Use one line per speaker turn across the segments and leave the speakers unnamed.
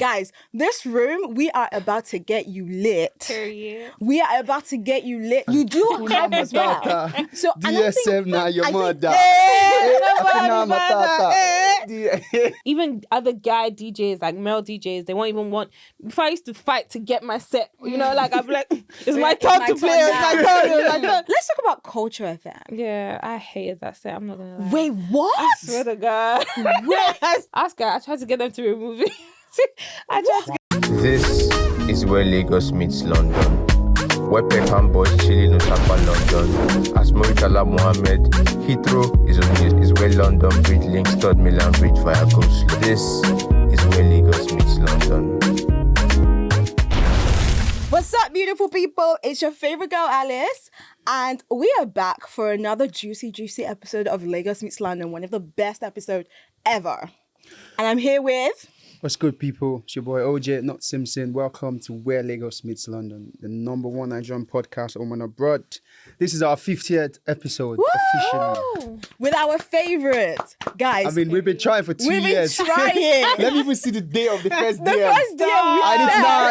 Guys, this room, we are about to get you lit. We are about to get you lit. You do have as well. So
DSF now your mother.
Even other guy DJs, like male DJs, they won't even want. Before I used to fight to get my set, you know, like I'm like, it's my turn to play. It's my turn.
Let's talk about Cultr FM.
Yeah, I hated that set. I'm not gonna lie.
Wait, what?
I swear to God. Ask her. I tried to get them to remove it.
This is where Lagos meets London. Where Peckham boys chilling in Sapa London. As Moritala Mohammed, Heathrow is where London Bridge links Third Milan Bridge via Coast. This is where Lagos meets London.
What's up, beautiful people? It's your favorite girl, Alice. And we are back for another juicy episode of Lagos Meets London, one of the best episodes ever. And I'm here with...
What's good, people? It's your boy OJ, not Simpson. Welcome to Where Lagos Meets London, the #1 Nigerian podcast home and abroad. This is our 50th episode, officially.
With our favourite, guys.
I mean, we've been trying for 2 years.
We've been trying.
Let me even see the day of the first day.
I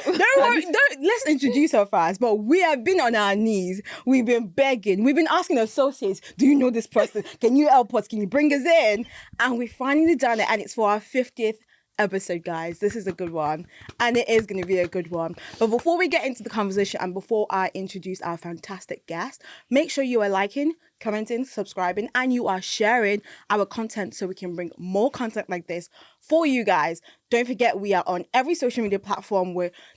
Don't
worry, let's introduce her first. But we have been on our knees. We've been begging. We've been asking associates, do you know this person? Can you help us? Can you bring us in? And we finally done it. And it's for our 50th episode, guys. This is a good one. And it is going to be a good one. But before we get into the conversation and before I introduce our fantastic guest, make sure you are liking, commenting, subscribing, and you are sharing our content so we can bring more content like this for you guys. Don't forget, we are on every social media platform.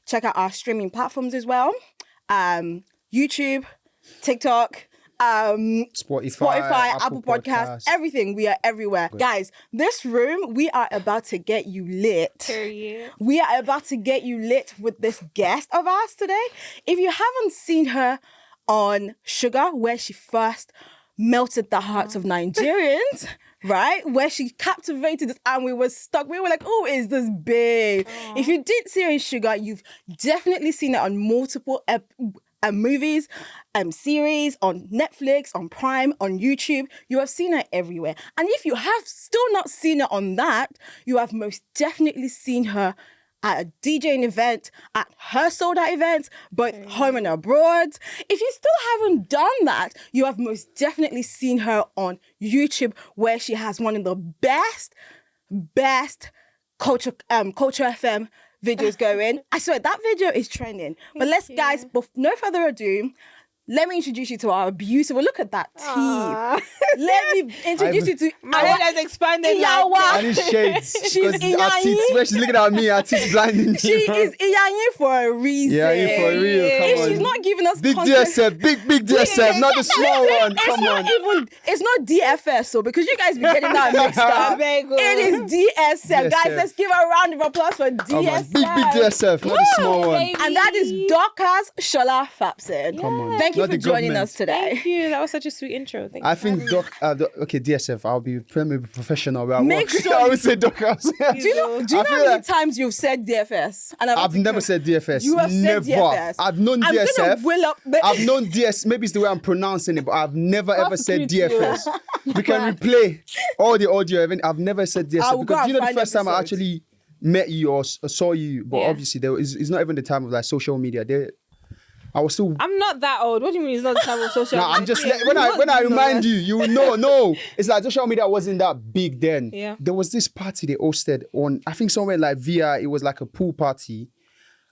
Check out our streaming platforms as well. YouTube, TikTok, Spotify, Apple Podcasts, everything. We are everywhere. Good. Guys, this room, we are about to get you lit. We are about to get you lit with this guest of ours today. If you haven't seen her on SHUGA, where she first melted the hearts of Nigerians, right? Where she captivated us and we were stuck. We were like, oh, is this big? If you didn't see her in SHUGA, you've definitely seen it on multiple movies, series, on Netflix, on Prime, on YouTube. You have seen her everywhere. And if you have still not seen her on that, you have most definitely seen her at a DJing event, at her sold-out events, both home and abroad. If you still haven't done that, you have most definitely seen her on YouTube, where she has one of the best Cultr FM videos going. I swear that video is trending. But guys, no further ado, let me introduce you to our beautiful. Look at that teeth. Let me introduce you to
my head has expanded.
I need shades.
She's Iyanyi.
Where she's looking at me, her teeth blinding me.
She is Iyanyi for a reason.
Yeah, for real.
If she's not giving us
big
content,
DSF, big DSF, not the small one. Come on.
It's not DFS, so because you guys be getting that mixed up. It is DSF. Guys, let's give a round of applause for DSF.
Big DSF, not the small one.
And that is Dorcas Shola Fapson.
Come on.
Thank you for joining us today.
Thank you. That was such a sweet intro. Thank you.
I think okay, DSF, I'll be professional.
Make sure
I would say Dorcas.
Do you know how many times you've said DFS? And
I've never said DFS.
You have
never.
said DFS.
I've known DSF. I've known DS. Maybe it's the way I'm pronouncing it, but I've never ever said DFS. We can replay all the audio. I've never said DSF because the first time I actually met you or saw you, but obviously it's not even the time of like social media. I'm
not that old. What do you mean it's not the time of social media?
I'm just when I remind you, you will know. No, it's like social media wasn't that big then.
Yeah.
There was this party they hosted on, I think somewhere like VI. It was like a pool party,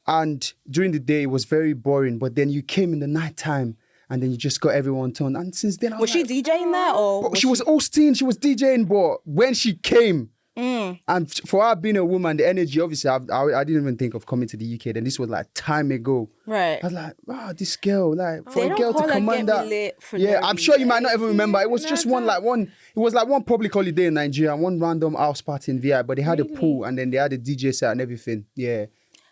and during the day it was very boring. But then you came in the night time, and then you just got everyone turned. And since then,
was she DJing there or?
She was hosting. She was DJing, but when she came. And for her being a woman, the energy, obviously, I didn't even think of coming to the UK. Then this was like time ago.
Right.
I was like, wow, this girl, like, for
they
a girl to command that. I'm sure you might not even remember. It was just one. It was like one public holiday in Nigeria, one random house party in VI, but they had a pool and then they had a DJ set and everything. Yeah.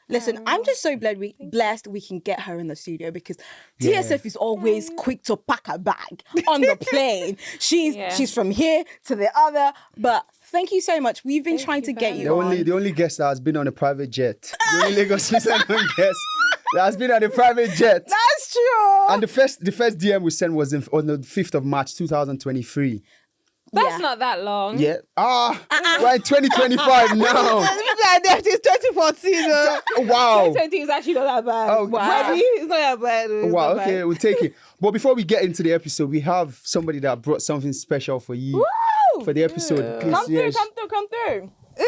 Listen, I'm just so blessed we can get her in the studio because DSF is always quick to pack a bag on the plane. She's from here to the other, but thank you so much. We've been trying to get you
the only guest that has been on a private jet. The only Lagos guest that has been on a private jet.
That's true.
And the first DM we sent was on the 5th of March 2023.
That's not that long.
Yeah. We're in 2025 now.
It's 2014.
Wow.
2020 is actually not that bad.
Oh, wow.
Really? It's not that bad. It's
Wow,
not bad.
okay, we'll take it. But before we get into the episode, we have somebody that brought something special for you.
Woo!
For the episode. Please,
Come
yes.
through.
Ooh,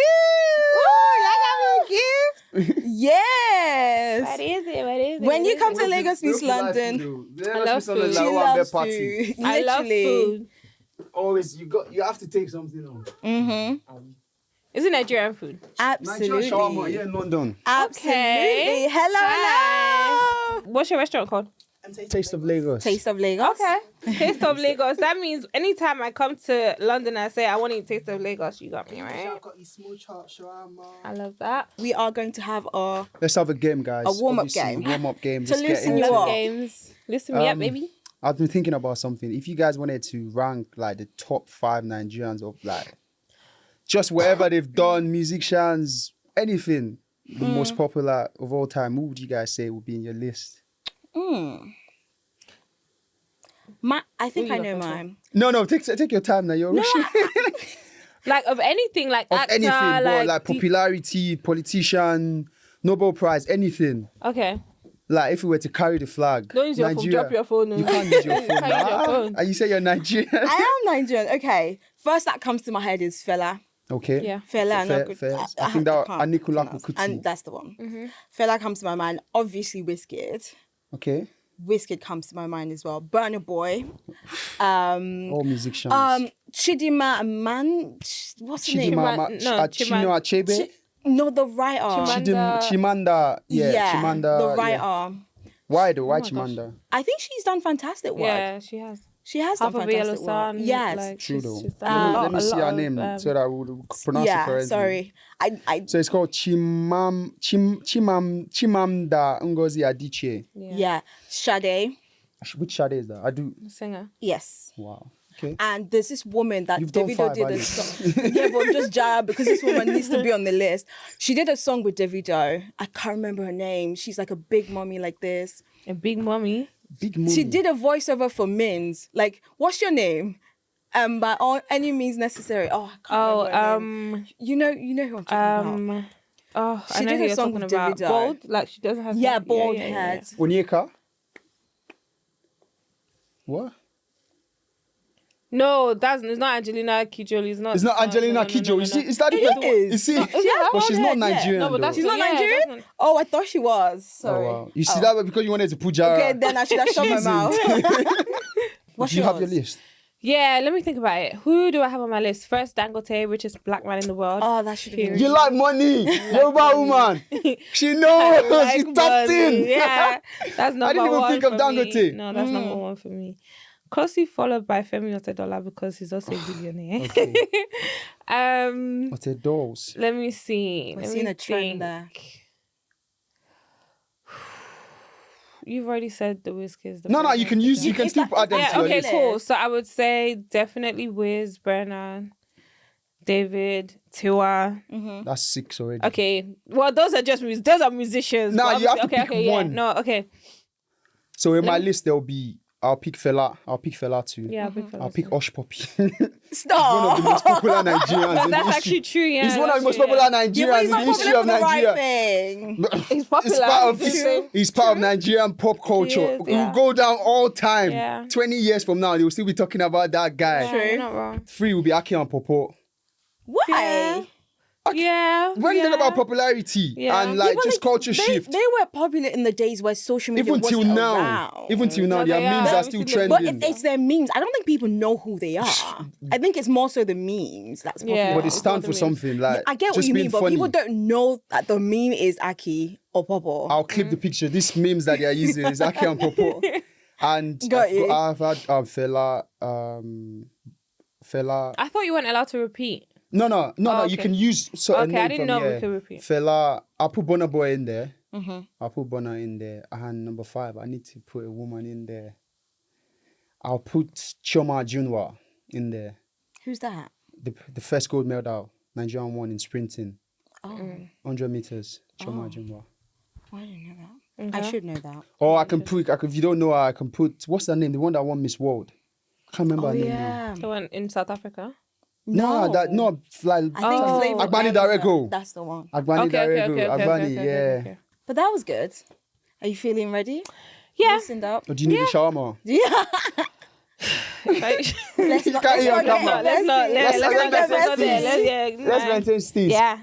y'all got me a gift.
Yes.
What is it?
When you come to Lagos Meets London,
I love food.
she loves food.
I love food.
Always, you have to take something on.
Mm-hmm.
Is it Nigerian food?
Absolutely.
Shawarma, yeah, in London.
Absolutely.
Okay.
Hello.
What's your restaurant called?
Taste of Lagos.
Taste of Lagos.
Okay. Taste of Lagos. That means anytime I come to London and say I want to eat Taste of Lagos, you got me, right?
I've got your small chop shawarma.
I love that.
We are going to have a
Let's have a game, guys.
A warm-up
Obviously,
game.
Warm-up game.
To
Let's get
loosen you
into
up.
it.
Games. Listen me up, baby.
I've been thinking about something. If you guys wanted to rank like the top 5 Nigerians of like just whatever they've done, musicians, anything, the most popular of all time, who would you guys say would be in your list?
I think I
you
know
got
mine.
No, take your time now. You're rushing.
Like of anything, like
Of
actor,
anything, like popularity, politician, Nobel Prize, anything.
Okay.
Like if we were to carry the flag.
Don't use your phone. Drop your phone.
You can't use your phone.
Can't use your phone.
And you say you're Nigerian.
I am Nigerian. Okay. First that comes to my head is Fela.
Okay.
Yeah.
Fela.
Fair. I think that Anikulaku Kuti.
And that's the one. Fela comes to my mind. Obviously Wizkid.
Okay.
Wizkid comes to my mind as well. Burna Boy.
All musicians.
Chidima Man. What's her name?
Chinua Achebe.
No, the writer.
Chimanda. Yeah, Chimanda.
The writer.
Why though? Why Chimanda?
I think she's done fantastic work.
Yeah, she has.
She has
Half
done
of Yellow
fantastic work.
Sun.
Yes.
Like,
True
she's
though.
done
Let me see her
of,
name so that I would pronounce it correctly.
Sorry. I
So it's called Chimamda Ngozi Adichie.
yeah. Sade.
Which Sade is that? I do.
Singer.
Yes.
Wow. Okay.
And there's this woman that
You've done
Davido
5,
did a
Ali.
song. Yeah, but just jab because this woman needs to be on the list. She did a song with Davido. I can't remember her name. She's like a big mommy like this.
A big mommy.
Big movie.
She did a voiceover for Mins. Like, what's your name? By all any means necessary. Oh, I can't remember her name. You know who I'm talking about.
Oh,
She
I know
did
who
a
you're
song
talking
with
about.
Davido.
Bald, like she doesn't have.
Yeah,
some-
bald
yeah.
head.
Onyeka? What?
No, it's not Angelina Kidjo.
It's not Angelina Kidjo. You see, is that
It
the
is.
You see,
She has
but
bald
she's not
head, yeah.
Nigerian.
No, but that's
though.
She's not
Yeah,
Nigerian?
that's
Oh, I thought she was.
Oh,
Sorry.
wow. You see that because you wanted to put Jara.
Okay, then I should have shut my mouth. What's
Do you have your
yours?
list?
Yeah, let me think about it. Who do I have on my list? First, Dangote, richest black man in the world.
Oh, that should be.
You like money, Yoruba woman. She knows.
Like
She tapped
money.
in.
Yeah, that's number one.
I didn't even think of
for
Dangote.
me. No, that's number one for me. Closely followed by Femi Otedola because he's also a billionaire.
Okay. What's the dolls?
Let me see.
We're
Let
seeing
me
a trend
think.
there.
You've already said the Wizkids.
No, you can use. You can still add them
Yeah,
to your
okay,
list.
cool. So I would say definitely Wiz, Burna, David, Tiwa.
That's 6 already.
Okay, well those are musicians.
Nah,
but
you have to
obviously-
pick one.
Yeah. No, okay.
So in my list there'll be. I'll pick Fela. I'll pick Fela too.
Yeah, big
I'll pick Osh Poppy.
Stop.
One of the most popular Nigerians in the
That's
history.
actually true. Yeah,
He's one of the most
that's true,
popular
Yeah, but
Nigerians
he's
in
not
the history
popular
of
for the right
Nigeria.
thing.
He's popular.
He's part of Nigerian pop culture.
He is, yeah.
We'll go down all time.
Yeah.
20 years from now, they will still be talking about that guy.
Yeah, you're not wrong.
3 will be Aki and Popo.
Why?
Yeah.
When you
yeah.
talk about popularity
Yeah.
and like
Yeah, but
just culture shift,
They were popular in the days where social media
even till
wasn't
now,
around.
even till now,
No,
their
they
memes
are.
are still
But
trending.
But it's their memes. I don't think people know who they are. I think it's more so the memes that's popular.
Yeah.
But they
It's
stand
what
for
it means.
something like
I get what
just
you
being
mean, but
funny.
people don't know that the meme is Aki or Popo.
I'll clip the picture. These memes that they are using is Aki and Popo. And
Got you.
I've had Fela.
I thought you weren't allowed to repeat.
No. You
okay.
can use certain
Okay, I
name
didn't
from
know we
here.
could repeat.
Fela. I'll put Burna Boy in there.
Mm-hmm.
I'll put Burna in there. And number 5, I need to put a woman in there. I'll put Chioma Junwa in there.
Who's that?
The first gold medal, Nigerian won in sprinting.
Oh,
100 meters, Chioma Junwa.
I didn't know that. I should know that.
Or I can put, if you don't know her, I can put, what's her name? The one that won Miss World. I can't remember her name.
Yeah.
The one in South Africa.
No, like
I think Flavor
Agbani
Flav,
Darego.
That's the one.
Agbani Darego. Agbani, yeah.
Okay.
But that was good. Are you feeling ready?
Yeah.
Loosened up.
Or do you need a shawarma?
Yeah.
Right.
Let's not.
can't hear on camera. Let's maintain steam.
Yeah.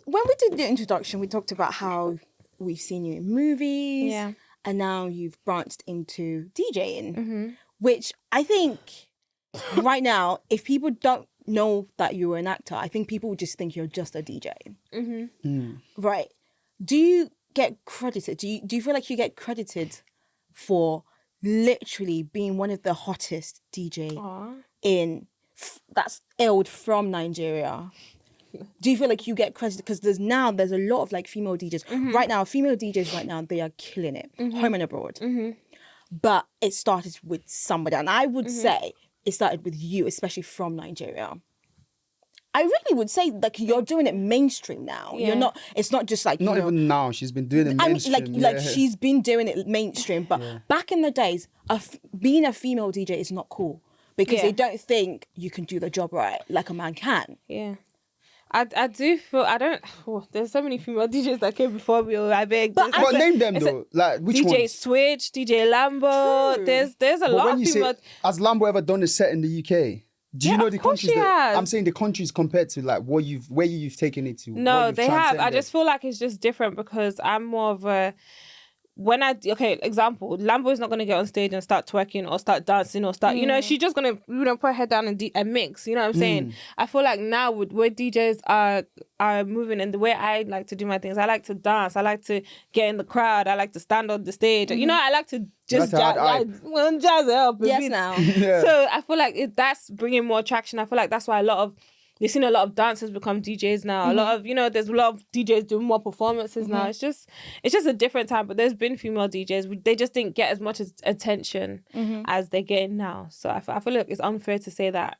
When we did the introduction, we talked about how we've seen you in movies.
Yeah.
And now you've branched into DJing, which I think right now, if people don't know that you're an actor, I think people would just think you're just a DJ. Right. Do you get credited? Do you feel like you get credited for literally being one of the hottest DJ that's hailed from Nigeria? Do you feel like you get credited? Because there's a lot of like female DJs. Right now, female DJs right now, they are killing it, home and abroad. But it started with somebody. And I would say it started with you, especially from Nigeria. I really would say like you're doing it mainstream now.
Yeah.
It's not just like,
Not even now. She's been doing it mainstream.
I mean, like she's been doing it mainstream. But back in the days, being a female DJ is not cool. Because they don't think you can do the job right like a man can.
Yeah. I do feel there's so many female DJs that came before me. I beg.
But name them though. Like which
DJ
ones?
Switch, DJ Lambo.
True.
There's a lot
when
of
you
female.
say, has Lambo ever done a set in the UK? Do you know the countries that I'm saying the countries compared to like where you've taken it to?
No, they have. I just feel like it's just different because I'm more of a example, Lambo is not going to get on stage and start twerking or start dancing or start, she's just going to put her head down and mix, you know what I'm saying? I feel like now with where DJs are moving and the way I like to do my things, I like to dance, I like to get in the crowd, I like to stand on the stage, I like to just jazz it up a bit.
Now.
So I feel like that's bringing more traction. I feel like that's why you've seen a lot of dancers become DJs now. A lot of, there's a lot of DJs doing more performances now. It's just a different time. But there's been female DJs. They just didn't get as much attention as they're getting now. So I feel like it's unfair to say that,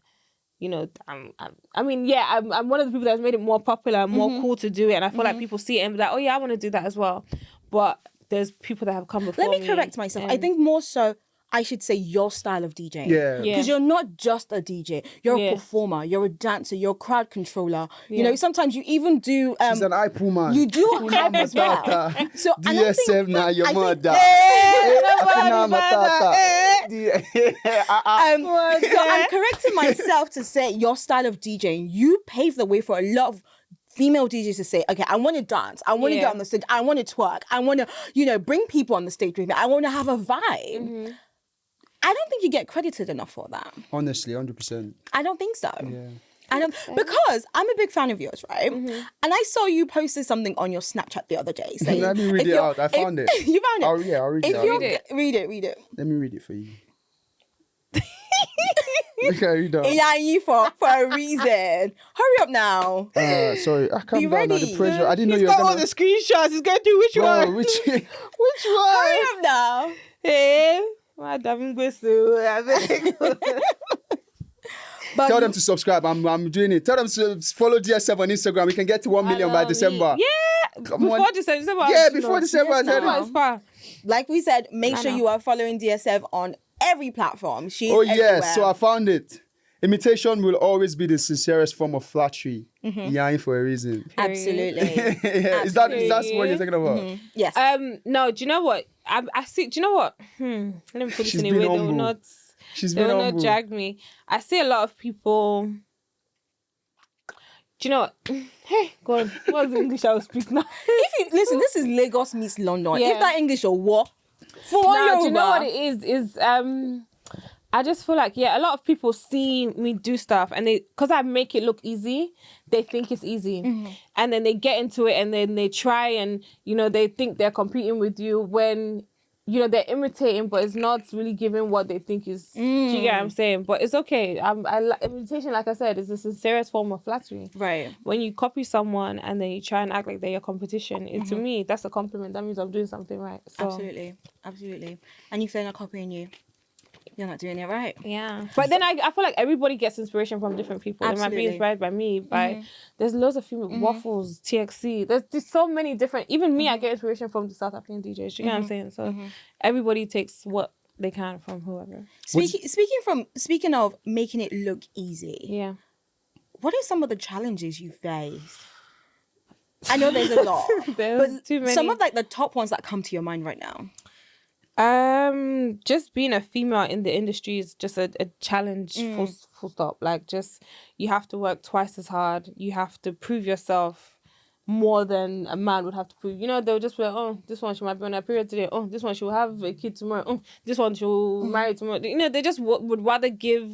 I'm one of the people that's made it more popular and more cool to do it. And I feel like people see it and be like, oh yeah, I want to do that as well. But there's people that have come before me.
Let me correct myself. I think more so, I should say your style of DJing.
Yeah.
Because you're not just a DJ. You're a performer. You're a dancer. You're a crowd controller. Sometimes you even do...
She's an iPhole man.
You do hype as well. So,
DSF now, your mother.
So I'm correcting myself to say your style of DJing, you paved the way for a lot of female DJs to say, okay, I want to dance. I want to get on the stage. I want to twerk. I want to, bring people on the stage with me. I want to have a vibe. I don't think you get credited enough for that.
Honestly, 100%.
I don't think so.
Yeah.
Because I'm a big fan of yours, right? And I saw you posted something on your Snapchat the other day saying,
let me read it out. I found it.
You found it?
I'll read it out.
Read it.
Let me read it for you. Okay, read it out.
Yeah, you for a reason. Hurry up now.
Sorry, I can't down now. The pressure. I didn't know you were
got all the screenshots. He's going to do which one?
Which one?
Hurry up now.
Hey. But
tell them to subscribe. I'm doing it. Tell them to follow DSF on Instagram. We can get to 1 million by December.
Yeah. Before December.
Yeah, before December.
Like we said, make sure you are following DSF on every platform. She's everywhere.
Yes. So I found it. Imitation will always be the sincerest form of flattery. Yeah, for a reason.
Absolutely.
Is that what you're talking about?
Yes.
No, do you know what? I see. Do you know what? Let me put this in a way. They will not. They will not drag me. I see a lot of people. Do you know what? Hey, go on. What's the English I will speak now?
Listen, this is Lagos meets London.
Yeah.
If that English or what?
Do you know what it is? I just feel like, a lot of people see me do stuff and because I make it look easy, they think it's easy. And then they get into it and then they try and, they think they're competing with you when, they're imitating, but it's not really giving what they think is, do you get what I'm saying? But it's okay. Imitation, like I said, is the sincerest form of flattery.
Right.
When you copy someone and then you try and act like they're your competition, to me, that's a compliment. That means I'm doing something right. So.
Absolutely. And if they're not copying you, you're not doing it right.
Yeah. But then I feel like everybody gets inspiration from different people. Absolutely. They might be inspired by me, there's loads of female Waffles, TXC. There's so many different, even me, I get inspiration from the South African DJs. You know what I'm saying? So everybody takes what they can from whoever.
Speaking of making it look easy.
Yeah.
What are some of the challenges you faced? I know there's a lot,
There's too many.
some of like the top ones that come to your mind right now.
Just being a female in the industry is just a challenge. Full stop. Like, just you have to work twice as hard. You have to prove yourself more than a man would have to prove. You know, they'll just be like, oh, this one she might be on her period today. Oh, this one she'll have a kid tomorrow. Oh, this one she'll marry tomorrow. You know, they just would rather give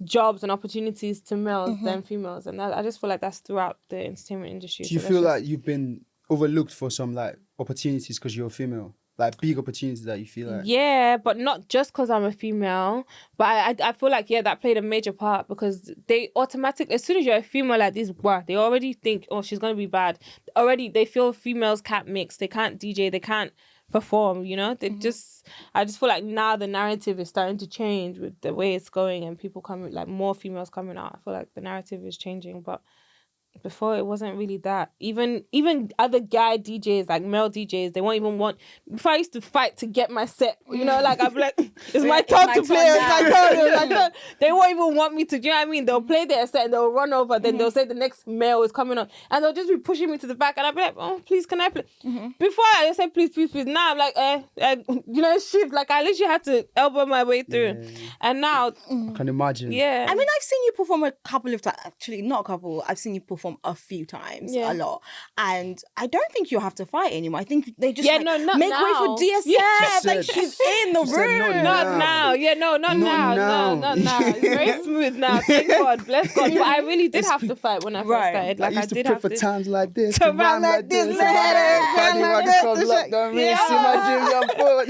jobs and opportunities to males than females, and I just feel like that's throughout the entertainment industry.
Do you feel like you've been overlooked for some like opportunities because you're a female? Like big opportunities that you feel like?
Yeah, but not just because I'm a female. But I feel like, that played a major part, because they automatically, as soon as you're a female like this, they already think, oh, she's going to be bad. Already, they feel females can't mix, they can't DJ, they can't perform, you know? They I just feel like now the narrative is starting to change with the way it's going, and people coming, like more females coming out. I feel like the narrative is changing, but before it wasn't really that. Even other guy DJs, like male DJs, they won't even want. Before I used to fight to get my set, you know, like I'd be like, it's my turn to play, it's my turn. They won't even want me to, do you know what I mean? They'll play their set and they'll run over, then they'll say the next male is coming on, and they'll just be pushing me to the back, and I'll be like, oh, please, can I play? Before I said please, now I'm like, you know, shift. Like I literally had to elbow my way through, and now
I can imagine.
Yeah,
I mean, I've seen you perform a couple of times. Actually, not a couple. I've seen you perform a few times, a lot, and I don't think you have to fight anymore. I think they just
not
make
now.
way for DSF. Like she's in the room.
Not now. Yeah, no, not now. No, not now. It's very smooth now. Thank God, bless God. But I really did have to fight when I first started. Like
I used to
did
pray
have
for
to.
times like this,
to run like this,
See my dreams unfold.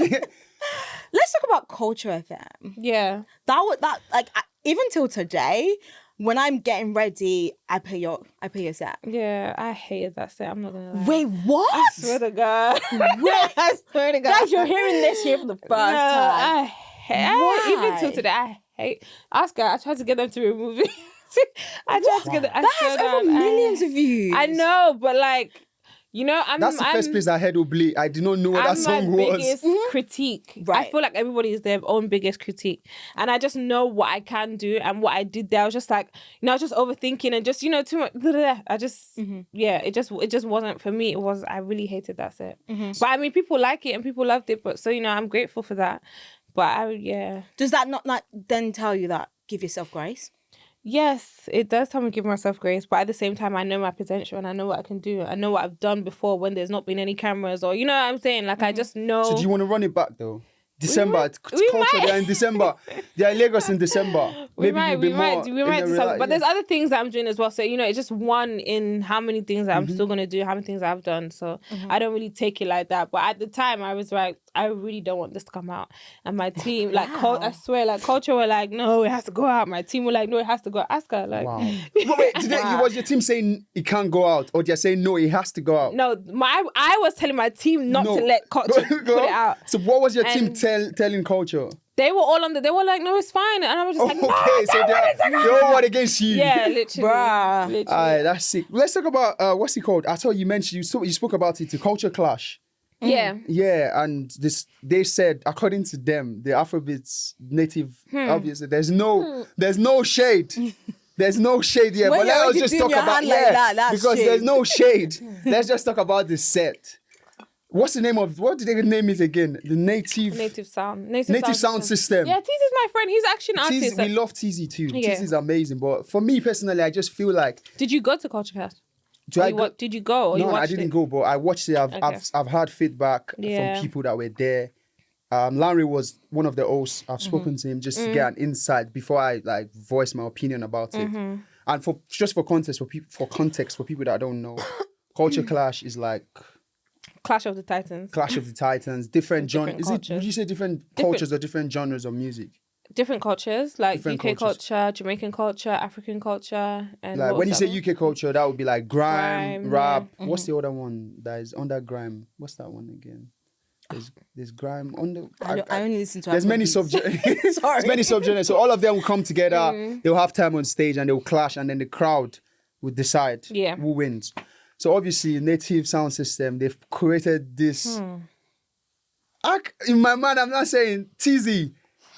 Let's talk about Cultr FM.
Yeah.
That even till today, when I'm getting ready, I pay your set.
Yeah, I hated that set. I'm not gonna lie.
Wait, what?
I swear to God. I swear to God.
Guys, you're hearing this here for the first time.
Even till today, I hate. Oscar, I tried to get them to remove it. I tried to get them.
That has over millions of views.
I know, but like, you know,
that's the first place I heard Obli. I did not know what that song was.
My biggest critique.
Right.
I feel like everybody is their own biggest critique. And I just know what I can do and what I did there. I was just like, I was just overthinking and just, too much. I just, it just wasn't for me. I really hated that set. But I mean, people like it and people loved it. But so, I'm grateful for that. But
Does that not then tell you that give yourself grace?
Yes, it does tell me to give myself grace, but at the same time, I know my potential and I know what I can do. I know what I've done before when there's not been any cameras, or you know what I'm saying? Like I just know.
So do you want to run it back though? December, Cultr, they're in December. They're in Lagos in December.
We might December. But there's other things that I'm doing as well. So, it's just one in how many things that I'm still going to do, how many things I've done. So I don't really take it like that. But at the time, I was like, I really don't want this to come out. And my team, I swear, Cultr were like, no, it has to go out. My team were like, no, it has to go out. Ask her, like.
Wow. Wait, was your team saying it can't go out? Or they're saying, no, it has to go out?
No, I was telling my team not to let Cultr put it out.
So what was your team telling Cultr?
They were all they were like, no, it's fine. And I was just like, no,
so they're all against you.
Yeah, literally.
Bruh.
Literally.
Alright, that's sick. Let's talk about, what's it called? I thought you mentioned, you spoke about it, the Culture Clash.
Yeah.
Yeah, and they said, according to them, the Afrobeats native, obviously, there's no shade. There's no shade here. But let's just talk about because
shade.
There's no shade. Let's just talk about the set. What did they name it again? The native sound system.
Yeah, Teezy's my friend. He's actually an artist.
We love Teezy too.
Yeah.
Teezy's amazing. But for me personally, I just feel like.
Did you go to Cultr Cast? Did you go? Or
No,
you
I didn't go, but I watched it. I've heard feedback from people that were there. Larry was one of the hosts. I've spoken to him just to get an insight before I voice my opinion about it. And for context for people that don't know, Culture Clash is like
Clash of the Titans.
Different genres. Would you say different cultures or different genres of music?
Different cultures, like
different
UK
cultures.
culture, Jamaican culture, African culture, and
like when you say UK culture, that would be like grime, rap.
Yeah.
What's the other one that is under grime? What's that one again? There's grime under.
I only listen to.
There's many subgenres.
Sorry.
There's many subgenres. So all of them will come together. They'll have time on stage and they'll clash, and then the crowd will decide who wins. So obviously, Native Sound System, they've created this. In my mind, I'm not saying TZ.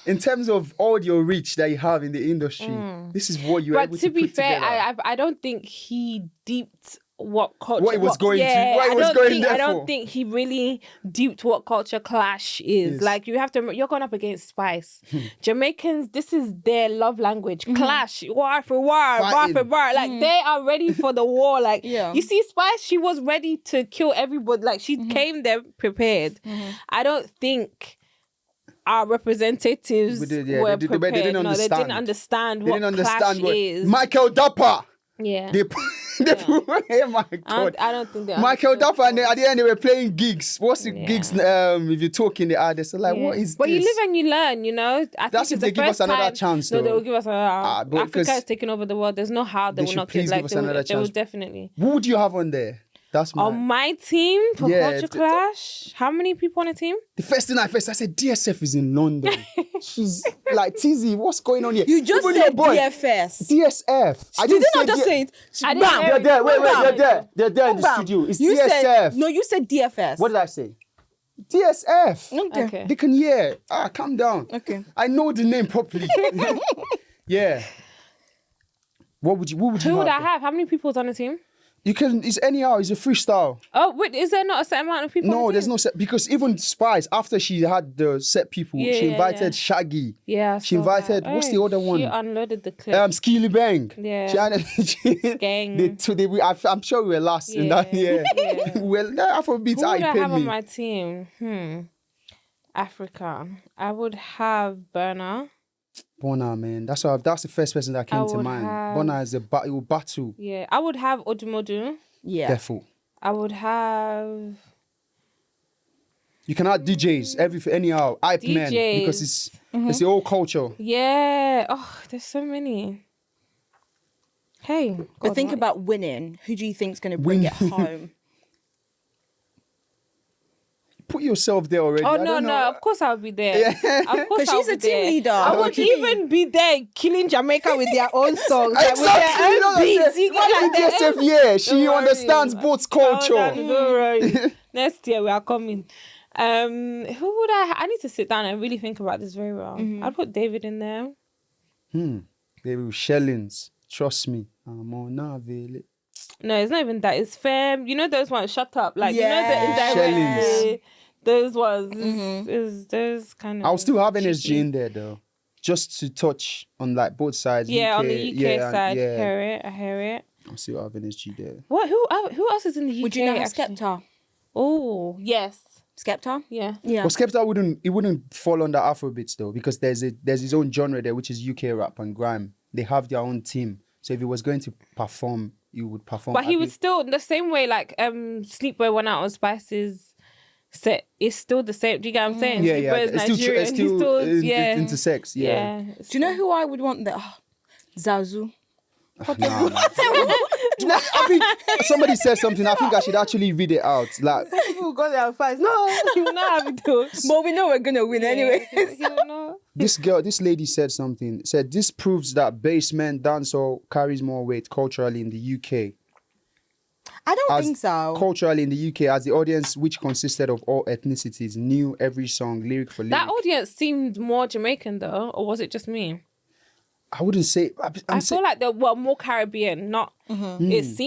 In terms of audio reach that you have in the industry, this is what you're able to put together. But to be fair,
I don't think he deeped what culture...
What it was going to... What it was going there for.
I don't think he really deeped what culture clash is. Yes. Like, you have to... You're going up against Spice. Jamaicans, this is their love language. Clash. War for war. Bar for bar. Like, they are ready for the war. Like, you see Spice, she was ready to kill everybody. Like, she came there prepared. I don't think... our representatives were prepared. They didn't understand what clash is.
Michael Dapper.
Yeah.
Oh my God.
I don't think they
Michael Dapper, and at the end they were playing gigs. What's the gigs? If you talk in the artist, so like, what is this?
But you live and you learn, you know.
That's if they give us another chance.
No, they will give us another. Africa is taking over the world. There's no how they will not give. Like, they will definitely.
Who would you have on there? That's
on my team for Culture Clash. How many people on a team?
The first thing I said DSF is in London. She's like, TZ, what's going on here?
You just said DFS.
DSF.
I didn't just say it.
They're there. Wait, they're there in the studio. It's DSF.
You said DFS.
What did I say? DSF.
Okay.
They can hear. Calm down.
Okay.
I know the name properly. Yeah. Who would you
Who would I have? How many people's on the team?
You can, it's anyhow, it's a freestyle.
Oh, wait, is there not a set amount of people?
No, there's no set, because even Spice, after she had the set people, she invited Shaggy.
Yeah.
She invited, what's the other one?
She unloaded the clip.
Skilly Bang.
Yeah.
I'm sure we were last in that year. Well, Afrobeats,
who would I have on my team? Africa. I would have Burna.
Burna, man. That's the first person that came to mind. Burna is it will battle.
Yeah. I would have Odumodu.
Yeah.
Defo.
I would have...
You can add DJs, anyhow, hype men, because it's the old culture.
Yeah. Oh, there's so many. Hey.
But think about winning. Who do you think's going to bring it home?
Put yourself there already.
Oh, no. Of course I'll be there.
Yeah.
Of course
she's a team leader.
I would even be there killing Jamaica with their own songs.
Exactly.
With their own beats.
She understands both culture.
Don't worry. Next year we are coming. Who would I need to sit down and really think about this very well. I'd put David in there.
David Shellings. Trust me. I'm on available.
No, it's not even that. It's Fame. You know those ones? Shut up. Like, you know the indirect. Those ones. Is those kind of...
I'll still have NSG in there, though. Just to touch on, like, both sides.
Yeah,
UK,
on the UK side. I hear it.
I'll still have NSG there.
What? Who else is in the UK?
Would you know Skepta?
Oh, yes.
Skepta?
Yeah.
Well, Skepta wouldn't fall under Afrobeats, though, because there's his own genre there, which is UK rap and grime. They have their own team. So if he was going to perform, you would perform.
But he would still, the same way like Sleepboy went out on Spice's set, it's still the same. Do you get what I'm saying?
Yeah,
Sleepboy is Nigerian.
It's still intersex. Yeah.
Do you know who I would want there? Zazu.
I think somebody said something. I think I should actually read it out. Like,
people got their fights. No, you will not have it though.
But we know we're gonna win anyway.
This lady said something. Said this proves that basement dancehall carries more weight culturally in the UK.
I don't think so.
Culturally in the UK, as the audience, which consisted of all ethnicities, knew every song lyric for lyric.
That audience seemed more Jamaican though, or was it just me?
I wouldn't say.
I feel like they were more Caribbean, not.
That's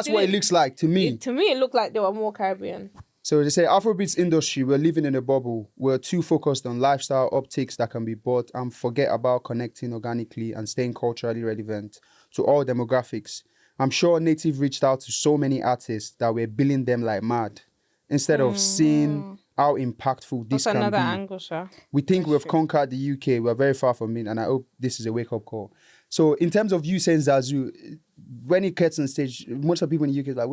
what it looks like to me.
To me, it looked like they were more Caribbean.
So they say Afrobeats industry, we're living in a bubble. We're too focused on lifestyle optics that can be bought and forget about connecting organically and staying culturally relevant to all demographics. I'm sure Native reached out to so many artists that we're billing them like mad instead of seeing how impactful this can be.
That's another angle, sir.
We think we've conquered the UK. We're very far from it, and I hope this is a wake-up call. So in terms of you saying Zazu, when he gets on stage, most of the people in the UK are like,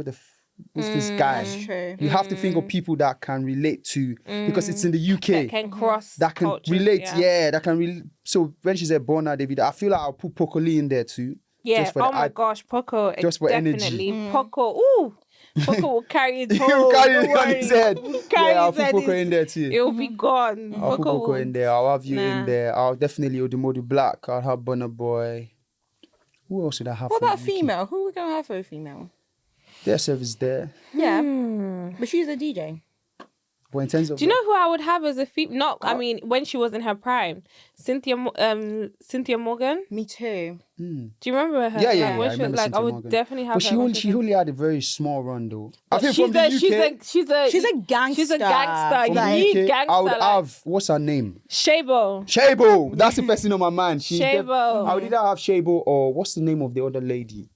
what's this guy?
That's true.
You have to think of people that can relate to, because it's in the UK.
That can cross
that can
cultures,
relate, that can relate. So when she said Burna, Davido, I feel like I'll put Pokoli in there too.
Yeah, my gosh, Poco.
Just for
definitely.
energy.
Poco, Poco will carry it home.
He'll carry it on his head. I'll put Poco in there too.
It'll be gone.
I'll put Poco in there. I'll have you in there. I'll definitely Odumodu Black. I'll have Burna Boy. Who else would I have?
What about female? Who are we going to have for a female?
DSF is there.
Yeah. But she's a DJ.
But in terms of,
do you know who I would have as a female? Not, I mean, when she was in her prime, Cynthia Morgan.
Me too.
Do you remember her?
Yeah.
When
I
she was,
remember
like,
Cynthia
I would
Morgan.
definitely have
But
her.
she only had a very small run though. I
But
think from the UK.
she's a gangster.
She's a gangster.
From the
Elite
UK,
gangster.
I would
like,
have, what's her name?
Shabo.
That's the person on my mind.
Shabo.
I would either have Shabo or what's the name of the other lady?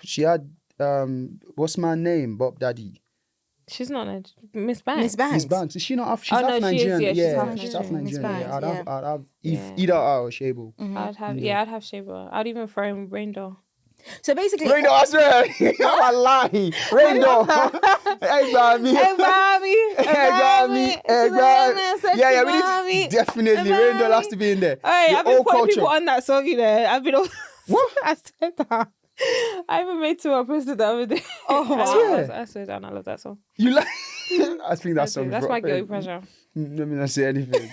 She had what's my name? Bob Daddy.
She's not Miss Banks.
Miss Banks. Is she not half? She's
Oh, no,
half
she is,
Nigerian.
yeah,
She's
she's
half
half
Nigerian.
Nigerian.
Yeah,
Miss
I'd have either her or Shabo.
I'd have Shabo. I'd even throw in Raindor.
So basically,
Raindor, I swear. I'm a lie. Raindor. Hey, baby. Yeah, we need to, definitely. Raindor has to be in there.
Hey,
The
I've been
old
putting
culture.
people on that song, you know. I've been
What?
I said that. I even made two posted the other day.
Oh, wow.
I swear down. I love that song.
You like? I think that song.
That's my guilty pleasure.
Let me not say anything.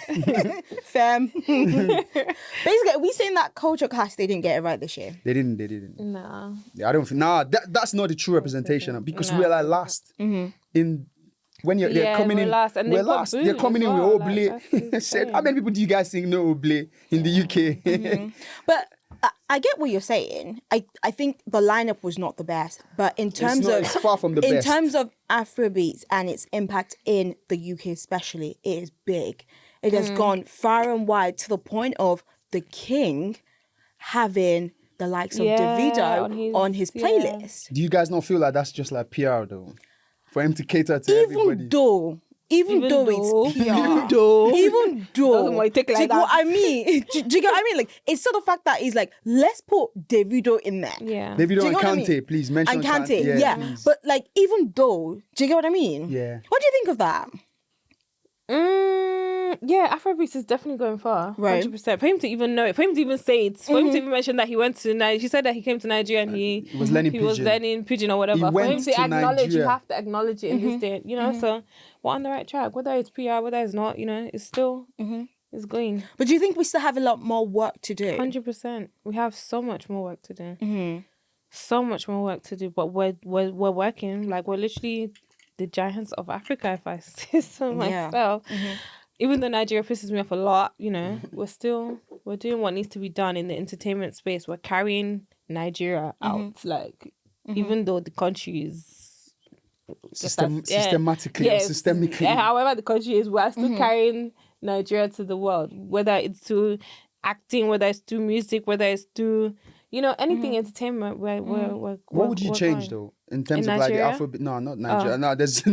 fam. Basically, are we saying that culture clash they didn't get it right this year?
They didn't.
Nah.
Yeah, I don't think. Nah, that's not the true representation because we're like last in. When they're coming
we're
in,
last, and
we're
they've got
last.
booed
They're coming
as
in with
well,
Oblé.
like, that's
Said,
insane.
how many people do you guys think know Oblé in the UK?
But I get what you're saying. I think the lineup was not the best, but in terms
it's far from the
in
best.
terms of Afrobeats and its impact in the UK especially, it is big. It has gone far and wide to the point of the King having the likes of Davido on his playlist.
Do you guys not feel like that's just like PR though? For him to cater to everybody.
Even though it's PR, even though,
Doesn't want to take it like
do you know
that.
what I mean? Do you get what I mean? Like, it's sort of the fact that he's like, let's put Davido in there.
Yeah.
Davido
Do you
and
know what I
Kante,
mean?
please mention
And Kante, yeah.
please.
But like, even though, do you get what I mean?
Yeah.
What do you think of that?
Yeah, Afrobeats is definitely going far.
Right.
100%. For him to even know it, for him to even say it, for him to even mention that he went to Nigeria, he said that he came to Nigeria and he
was learning
was
Pidgin.
learning Pidgin or whatever.
He
For
went
him to
to
acknowledge, you
Nigeria.
have to acknowledge it in this day, you know? So we're on the right track. Whether it's PR, whether it's not, you know, it's still, it's going.
But do you think we still have a lot more work to do?
100%. We have so much more work to do. So much more work to do, but we're working. Like, we're literally the giants of Africa, if I say so myself. Even though Nigeria pisses me off a lot, you know, we're doing what needs to be done in the entertainment space. We're carrying Nigeria out, like, even though the country is
Systematically or systemically.
Yeah, however the country is, we're still carrying Nigeria to the world. Whether it's through acting, whether it's through music, whether it's through, you know, anything entertainment. We're
What would you change though? In terms
In
of like the
Nigeria?
Afrobeat? No, not Nigeria. No, there's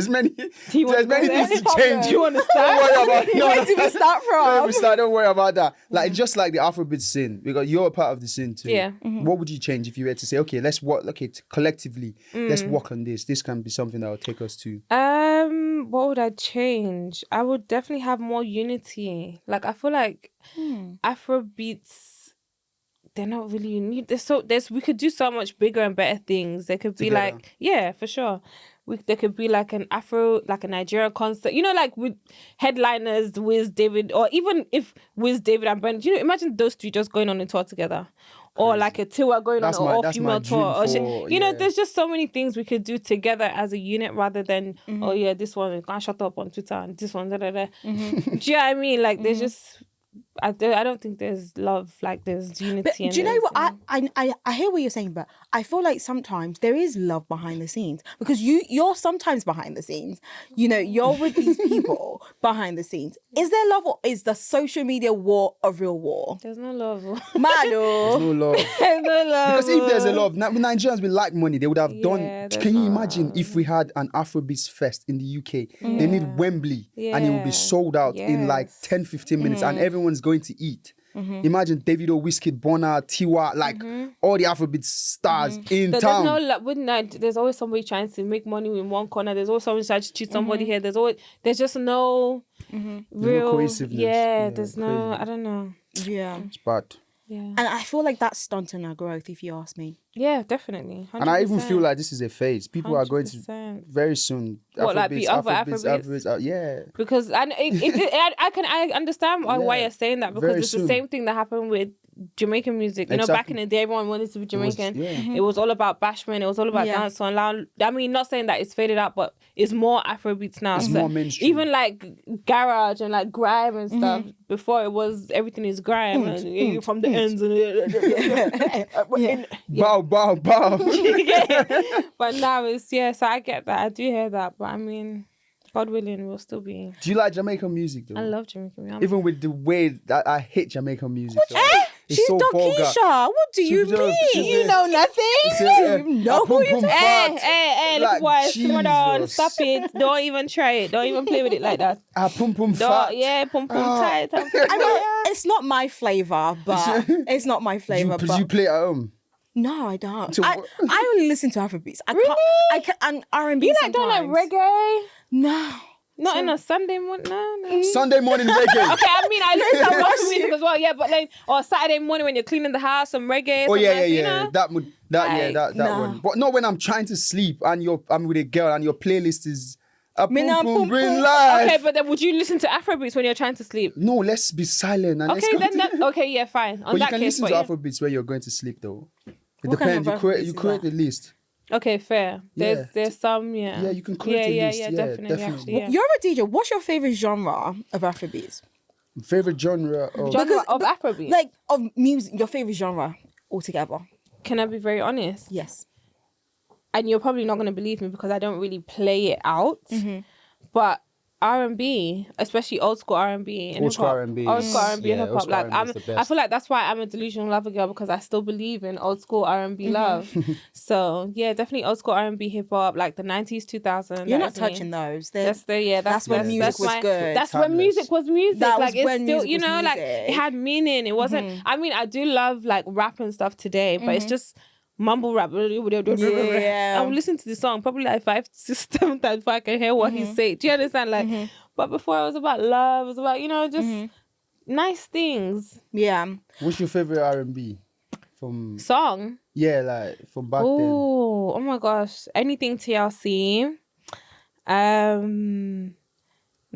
many
you want
there's many
to go there?
things to change.
Do you want to
Don't worry about
Where do we start from?
Don't worry about that. Like just like the Afrobeat scene, because you're a part of the scene too.
Yeah.
What would you change if you were to say, okay, let's work, collectively, let's work on this. This can be something that will take us to.
What would I change? I would definitely have more unity. Like, I feel like Afrobeats, they're not really unique. We could do so much bigger and better things. There could be
Together.
like, yeah, for sure. There could be like an like a Nigeria concert, you know, like with headliners, Wiz, David, or even if Wiz, David and Brent, you know, imagine those three just going on a tour together. Or like a tour going
That's
on
my-
an
that's
all-female
my dream
tour. Or
for-
you know,
yeah.
there's just so many things we could do together as a unit rather than, oh yeah, this one can't shut up on Twitter and this one, da da da. Do you know what I mean? Like, there's just... I don't think there's love, like there's unity.
But do you know what? I hear what you're saying, but I feel like sometimes there is love behind the scenes because you're sometimes behind the scenes. You know, you're with these people behind the scenes. Is there love or is the social media war a real war?
There's no love.
There's
Mado.
no love.
There's no love.
Because if there's a lot of Nigerians with like money, they would have done.
there's
Can you
no
imagine if we had an Afrobeats fest in the UK? They need Wembley and it will be sold out in like 10, 15 minutes and everyone's going to eat. Imagine Davido, Wizkid, Bonner, Tiwa, like all the Afrobeats stars in
There's
town.
no love. There's always somebody trying to make money in one corner. There's always somebody trying to cheat somebody here. There's just no real
cohesiveness.
Yeah,
Yeah,
there's no.
crazy.
I don't know.
Yeah.
It's bad.
Yeah.
And I feel like that's stunting our growth, if you ask me.
Yeah, definitely. 100%.
And I even feel like this is a phase. People are going to
100%.
very soon.
What, like be up for Afrobeats?
Yeah.
Because I understand why
Very
you're saying that because
Very
it's
soon.
the same thing that happened with Jamaican music. You know, back in the day, everyone wanted to be Jamaican. It was all about bashment. It was all about dancehall. I mean, not saying that it's faded out, but it's more Afrobeats now.
It's more mainstream.
Even like garage and like grime and stuff. Before it was everything is grime and from the ends and
bow.
But now it's so I get that. I do hear that, but I mean, God willing, we'll still be.
Do you like Jamaican music though?
I love Jamaican music.
Even with the way that I hate Jamaican music.
She's so Dokisha. What do you mean? You know nothing. You know who you
Hey, little boy, slow down. Stop it. Don't even try it. Don't even play with it like that.
Pum pum fat.
Yeah, pum pum tight.
I mean, it's not my flavor, but it's not my flavor.
Do you play it at home?
No, I don't. I only listen to Afrobeats.
Really?
I can't, and R&B
You
sometimes.
don't like reggae?
No.
Not in a Sunday morning. No.
Sunday morning reggae.
Okay, I mean, I listen to rock music as well. Yeah, but like, or Saturday morning when you're cleaning the house, some reggae.
Oh yeah.
You know?
That one. But not when I'm trying to sleep and I'm with a girl and your playlist is a pum pum green life.
Okay, but then would you listen to Afrobeats when you're trying to sleep?
No, let's be silent. And
Okay, yeah, fine.
But you can listen to Afrobeats when you're going to sleep though. It depends. You create the list.
Okay, fair. There's some,
Yeah, you can create a list.
Yeah, definitely. Actually, yeah.
You're a DJ. What's your favorite genre of Afrobeats?
Favorite genre of
Afrobeats?
Like, of music, your favorite genre altogether.
Can I be very honest?
Yes.
And you're probably not going to believe me because I don't really play it out. But R&B, especially old school R&B and
old school R&B.
Old school R&B and
Yeah,
hip
old
hop.
school
Like
R&B is the best.
I feel like that's why I'm a delusional lover girl, because I still believe in old school R&B love. So yeah, definitely old school R&B hip hop, like the 90s, 2000s.
You're not touching those.
That's
when music was good.
That's when music was music.
That
like
was when
it's still,
music
you
was
know, like
music.
it had meaning. It wasn't. I mean, I do love like rap and stuff today, but it's just mumble rap.
Yeah.
I would listen to the song probably like 5 to 7 times before I can hear what he's saying. Do you understand? Like, but before it was about love. It was about, you know, just nice things.
Yeah.
What's your favorite R&B from
Song?
Yeah, like from back then.
Oh my gosh. Anything TLC.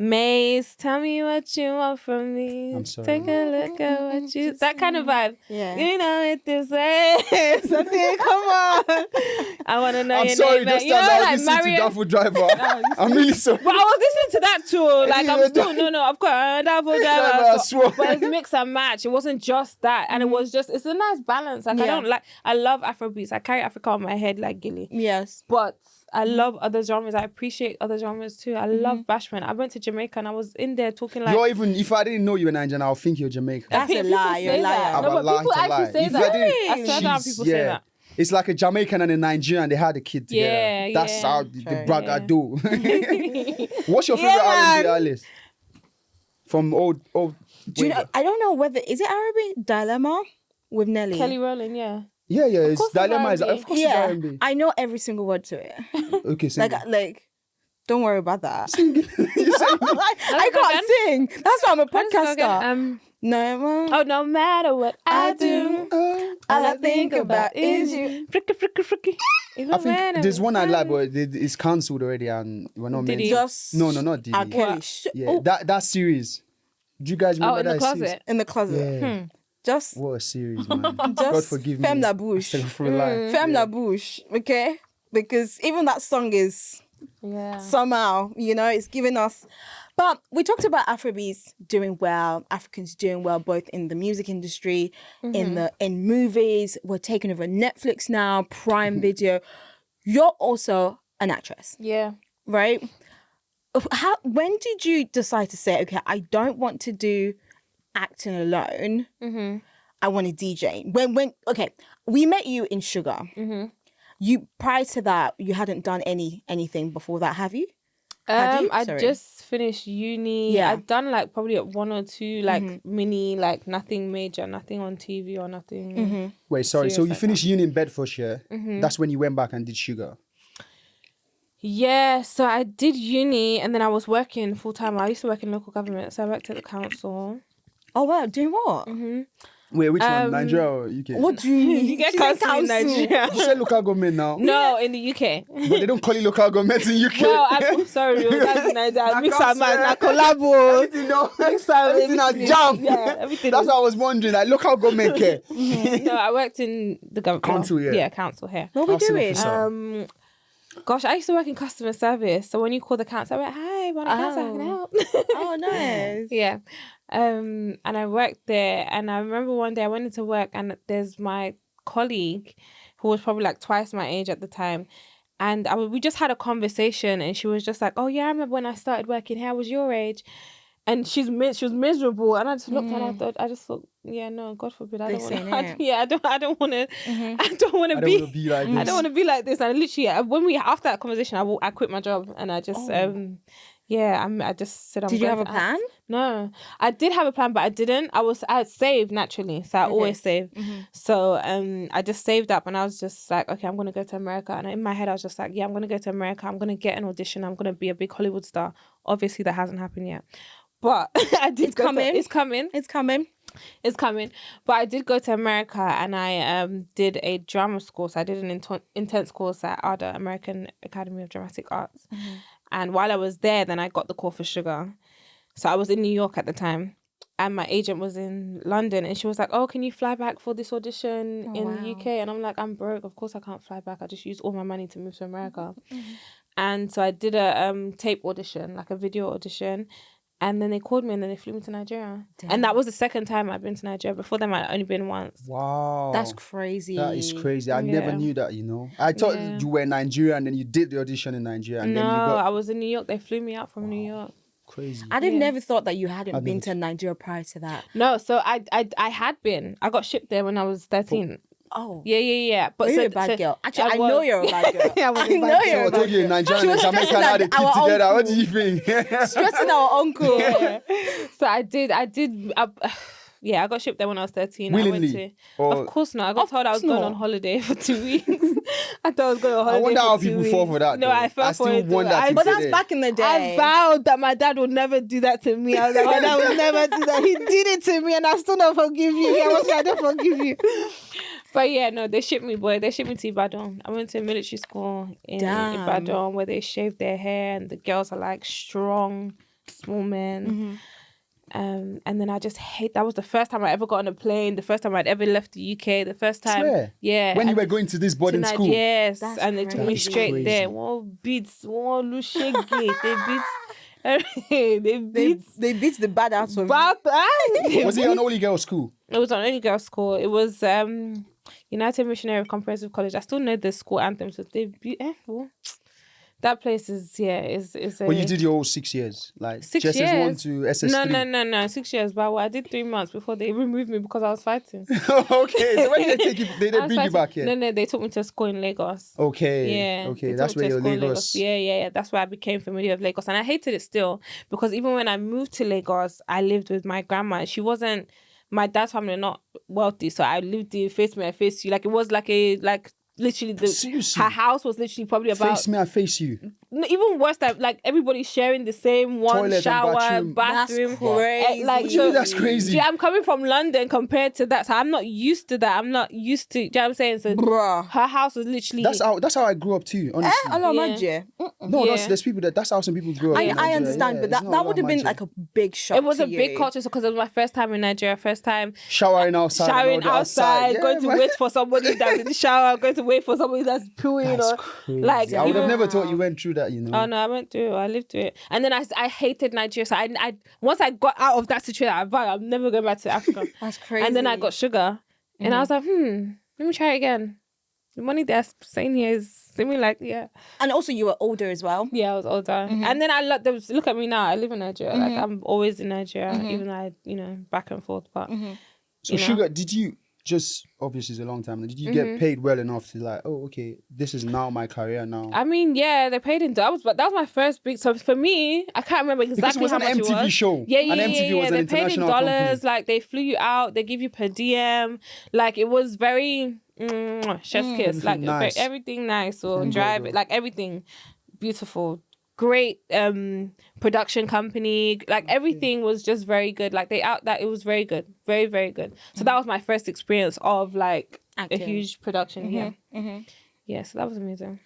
Maze, tell me what you want from me.
I'm sorry.
Take a look at what you... That kind of vibe.
Yeah.
You know it this way. Something, come on. I want to know
I'm
your
sorry,
name.
just
You know,
as I
like
was listening to
Marion...
Duffel Driver. I'm really sorry.
But I was listening to that too. Like, I'm still... No, of course.
I swear.
But it's mix and match. It wasn't just that. And it was just... It's a nice balance. Like, I love Afrobeats. I carry Africa on my head like Gilly.
Yes.
But I love other genres. I appreciate other genres too. I love bashment. I went to Jamaica and I was in there talking like...
if I didn't know you were Nigerian, I'll think you're Jamaican.
That's a lie. You're a liar.
No, but people actually say that. I swear down, people say that.
It's like a Jamaican and a Nigerian. They had a kid together.
Yeah,
That's how the bragga do.
Yeah.
What's your favorite R&B artist? From old...
Do you know, I don't know whether... Is it R&B? Dilemma with Nelly.
Kelly Rowland, yeah.
Yeah. It's Dilemma.
it's
Of course it's R&B.
I know every single word to it.
Okay, sing it.
Like, don't worry about that.
I
can't sing. That's why I'm a podcaster.
No matter what I do,
all I think about is you.
Fricky.
I think there's one I like, but it's cancelled already, and we're not meant to. No, not Diddy.
R. Kelly.
Yeah, that series. Do you guys remember that series?
In the closet.
Yeah.
Just
what a series, man.
just
God forgive me.
Femme la bouche. Femme la bouche, okay? Because even that song is somehow, you know, it's giving us... But we talked about Afrobeats doing well, Africans doing well, both in the music industry, in movies. We're taking over Netflix now, Prime Video. You're also an actress.
Yeah.
Right? When did you decide to say, okay, I don't want to do acting alone. I want to DJ. Okay, we met you in SHUGA. You prior to that, you hadn't done anything before that, have you?
I just finished uni.
Yeah.
I've done like probably 1 or 2 like mini, like nothing major, nothing on TV or nothing.
Wait, sorry. So you
like
finished uni in Bedfordshire. That's when you went back and did SHUGA.
Yeah, so I did uni and then I was working full time. I used to work in local government, so I worked at the council.
Oh wow, doing what?
Wait, which one? Nigeria or UK?
What do you mean?
You get
She's in
council in Nigeria.
You said local government now.
No, in the UK.
But they don't call it local government in UK.
Well, I'm sorry, that's in Nigeria. Mix and match, na collabo. Mix and
everything a jam.
Yeah, everything.
That's what I was wondering. Like local government care.
No, I worked in the government.
Council, yeah.
Yeah, council here.
What are we doing?
Gosh, I used to work in customer service. So when you call the council, I went, "Hi, one council, I can help."
Oh, nice.
Yeah. And I worked there, and I remember one day I went into work, and there's my colleague who was probably like twice my age at the time, and we just had a conversation, and she was just like, "Oh yeah, I remember when I started working here, I was your age," and she was miserable, and I just looked at her, I just thought, yeah, no, God forbid, I don't want to. I don't want to. I don't want to be like this. I don't want to be like this. And literally, after that conversation, I quit my job, and I just I just said,
Did you have a plan?
No, I did have a plan, but I didn't. I had saved naturally, so I always save. So I just saved up, and I was just like, okay, I'm gonna go to America. And in my head, I was just like, yeah, I'm gonna go to America. I'm gonna get an audition. I'm gonna be a big Hollywood star. Obviously, that hasn't happened yet, but I did. It's coming. But I did go to America, and I did a drama school. So I did an intense course at ADA, American Academy of Dramatic Arts. And while I was there, then I got the call for SHUGA. So I was in New York at the time, and my agent was in London, and she was like, "Oh, can you fly back for this audition in the UK?" And I'm like, "I'm broke. Of course I can't fly back. I just used all my money to move to America." And so I did a tape audition, like a video audition. And then they called me, and then they flew me to Nigeria. Damn. And that was the second time I'd been to Nigeria. Before them, I'd only been once.
Wow.
That's crazy.
That is crazy. I never knew that, I thought you were in Nigeria, and then you did the audition in Nigeria. And then you got...
I was in New York. They flew me out from New York.
Crazy.
I'd have never thought that you hadn't been to Nigeria prior to that.
No, so I had been. I got shipped there when I was 13.
Oh.
Yeah.
But you're a bad girl. Actually, I know you're a bad girl.
I know you're a bad girl.
I told you in Nigeria and Jamaican how they keep together. What do you think?
Stressing our uncle.
Yeah. So I did. I got shipped there when I was 13.
Willingly?
Of course not. I got told I was going on holiday for 2 weeks. I thought I was going on holiday.
I wonder how people fall for that.
No, I fell for it.
But that's back in the day.
I vowed that my dad would never do that to me. I was like, my dad would never do that. He did it to me, and I still don't forgive you. I don't forgive you. But yeah, no, they shipped me to Ibadan. I went to a military school in Ibadan where they shaved their hair, and the girls are like strong, small men. And then I just that was the first time I ever got on a plane, the first time I'd ever left the UK, the first time.
Swear.
Yeah.
When you were going to this boarding school?
Yes.
That's
and they took me straight there. One beats, one Lushege. They beat
the bad out of you.
Was it an only girls' school?
It was an only girls' school. It was United Missionary Comprehensive College. I still know the school anthem, so they beat. That place is.
Well, you did your whole 6 years, like
6 years.
SS1 to SS3.
No, 6 years. But I did 3 months before they removed me because I was fighting.
Okay, so when did they take you? They bring you back here?
No, they took me to a school in Lagos.
Okay, okay, that's where you're Lagos.
Yeah. That's where I became familiar with Lagos, and I hated it still because even when I moved to Lagos, I lived with my grandma. She wasn't. My dad's family are not wealthy, so I lived in face me, I face you. Like it was like literally her house was literally probably about
face me, I face you.
Even worse, that like everybody's sharing the same one
toilet
shower,
and
bathroom.
That's crazy.
Like
so, that's crazy.
Yeah, I'm coming from London compared to that, so I'm not used to that. I'm not used to. Do you know what I'm saying? So her house was literally.
That's how I grew up too. Honestly. No, there's people that's how some people grew up.
I understand, but that would have been like a big shock.
It was a big culture because it was my first time in Nigeria, first time
showering outside,
going to wait for somebody that's in the shower, going to wait for somebody that's pooing. Like
I would have never thought you went through that.
Oh no, I went through it. I lived through it. And then I hated Nigeria. So I once I got out of that situation, I vowed I'm never going back to Africa.
That's crazy.
And then I got SHUGA. And I was like, let me try again. The money they're saying here is seeming like, yeah. And
also you were older as well.
Yeah, I was older. And then look at me now. I live in Nigeria. Like I'm always in Nigeria, even though I, back and forth. But
so SHUGA, did you just, obviously it's a long time, did you get paid well enough to like, oh, okay, this is now my career now?
I mean, yeah, they paid in dollars, but that was my first big, so for me, I can't remember exactly how much it was.
Because it was an MTV show.
Yeah.
MTV was an
they
international
paid in dollars,
company.
like they flew you out, they give you per diem, like it was very, chef's kiss, like
nice.
everything nice, or drive it, like everything beautiful. great production company. Like everything was just very good. Like it was very good, very very good. So that was my first experience of like
Acting.
a huge production. Yeah, so that was amazing.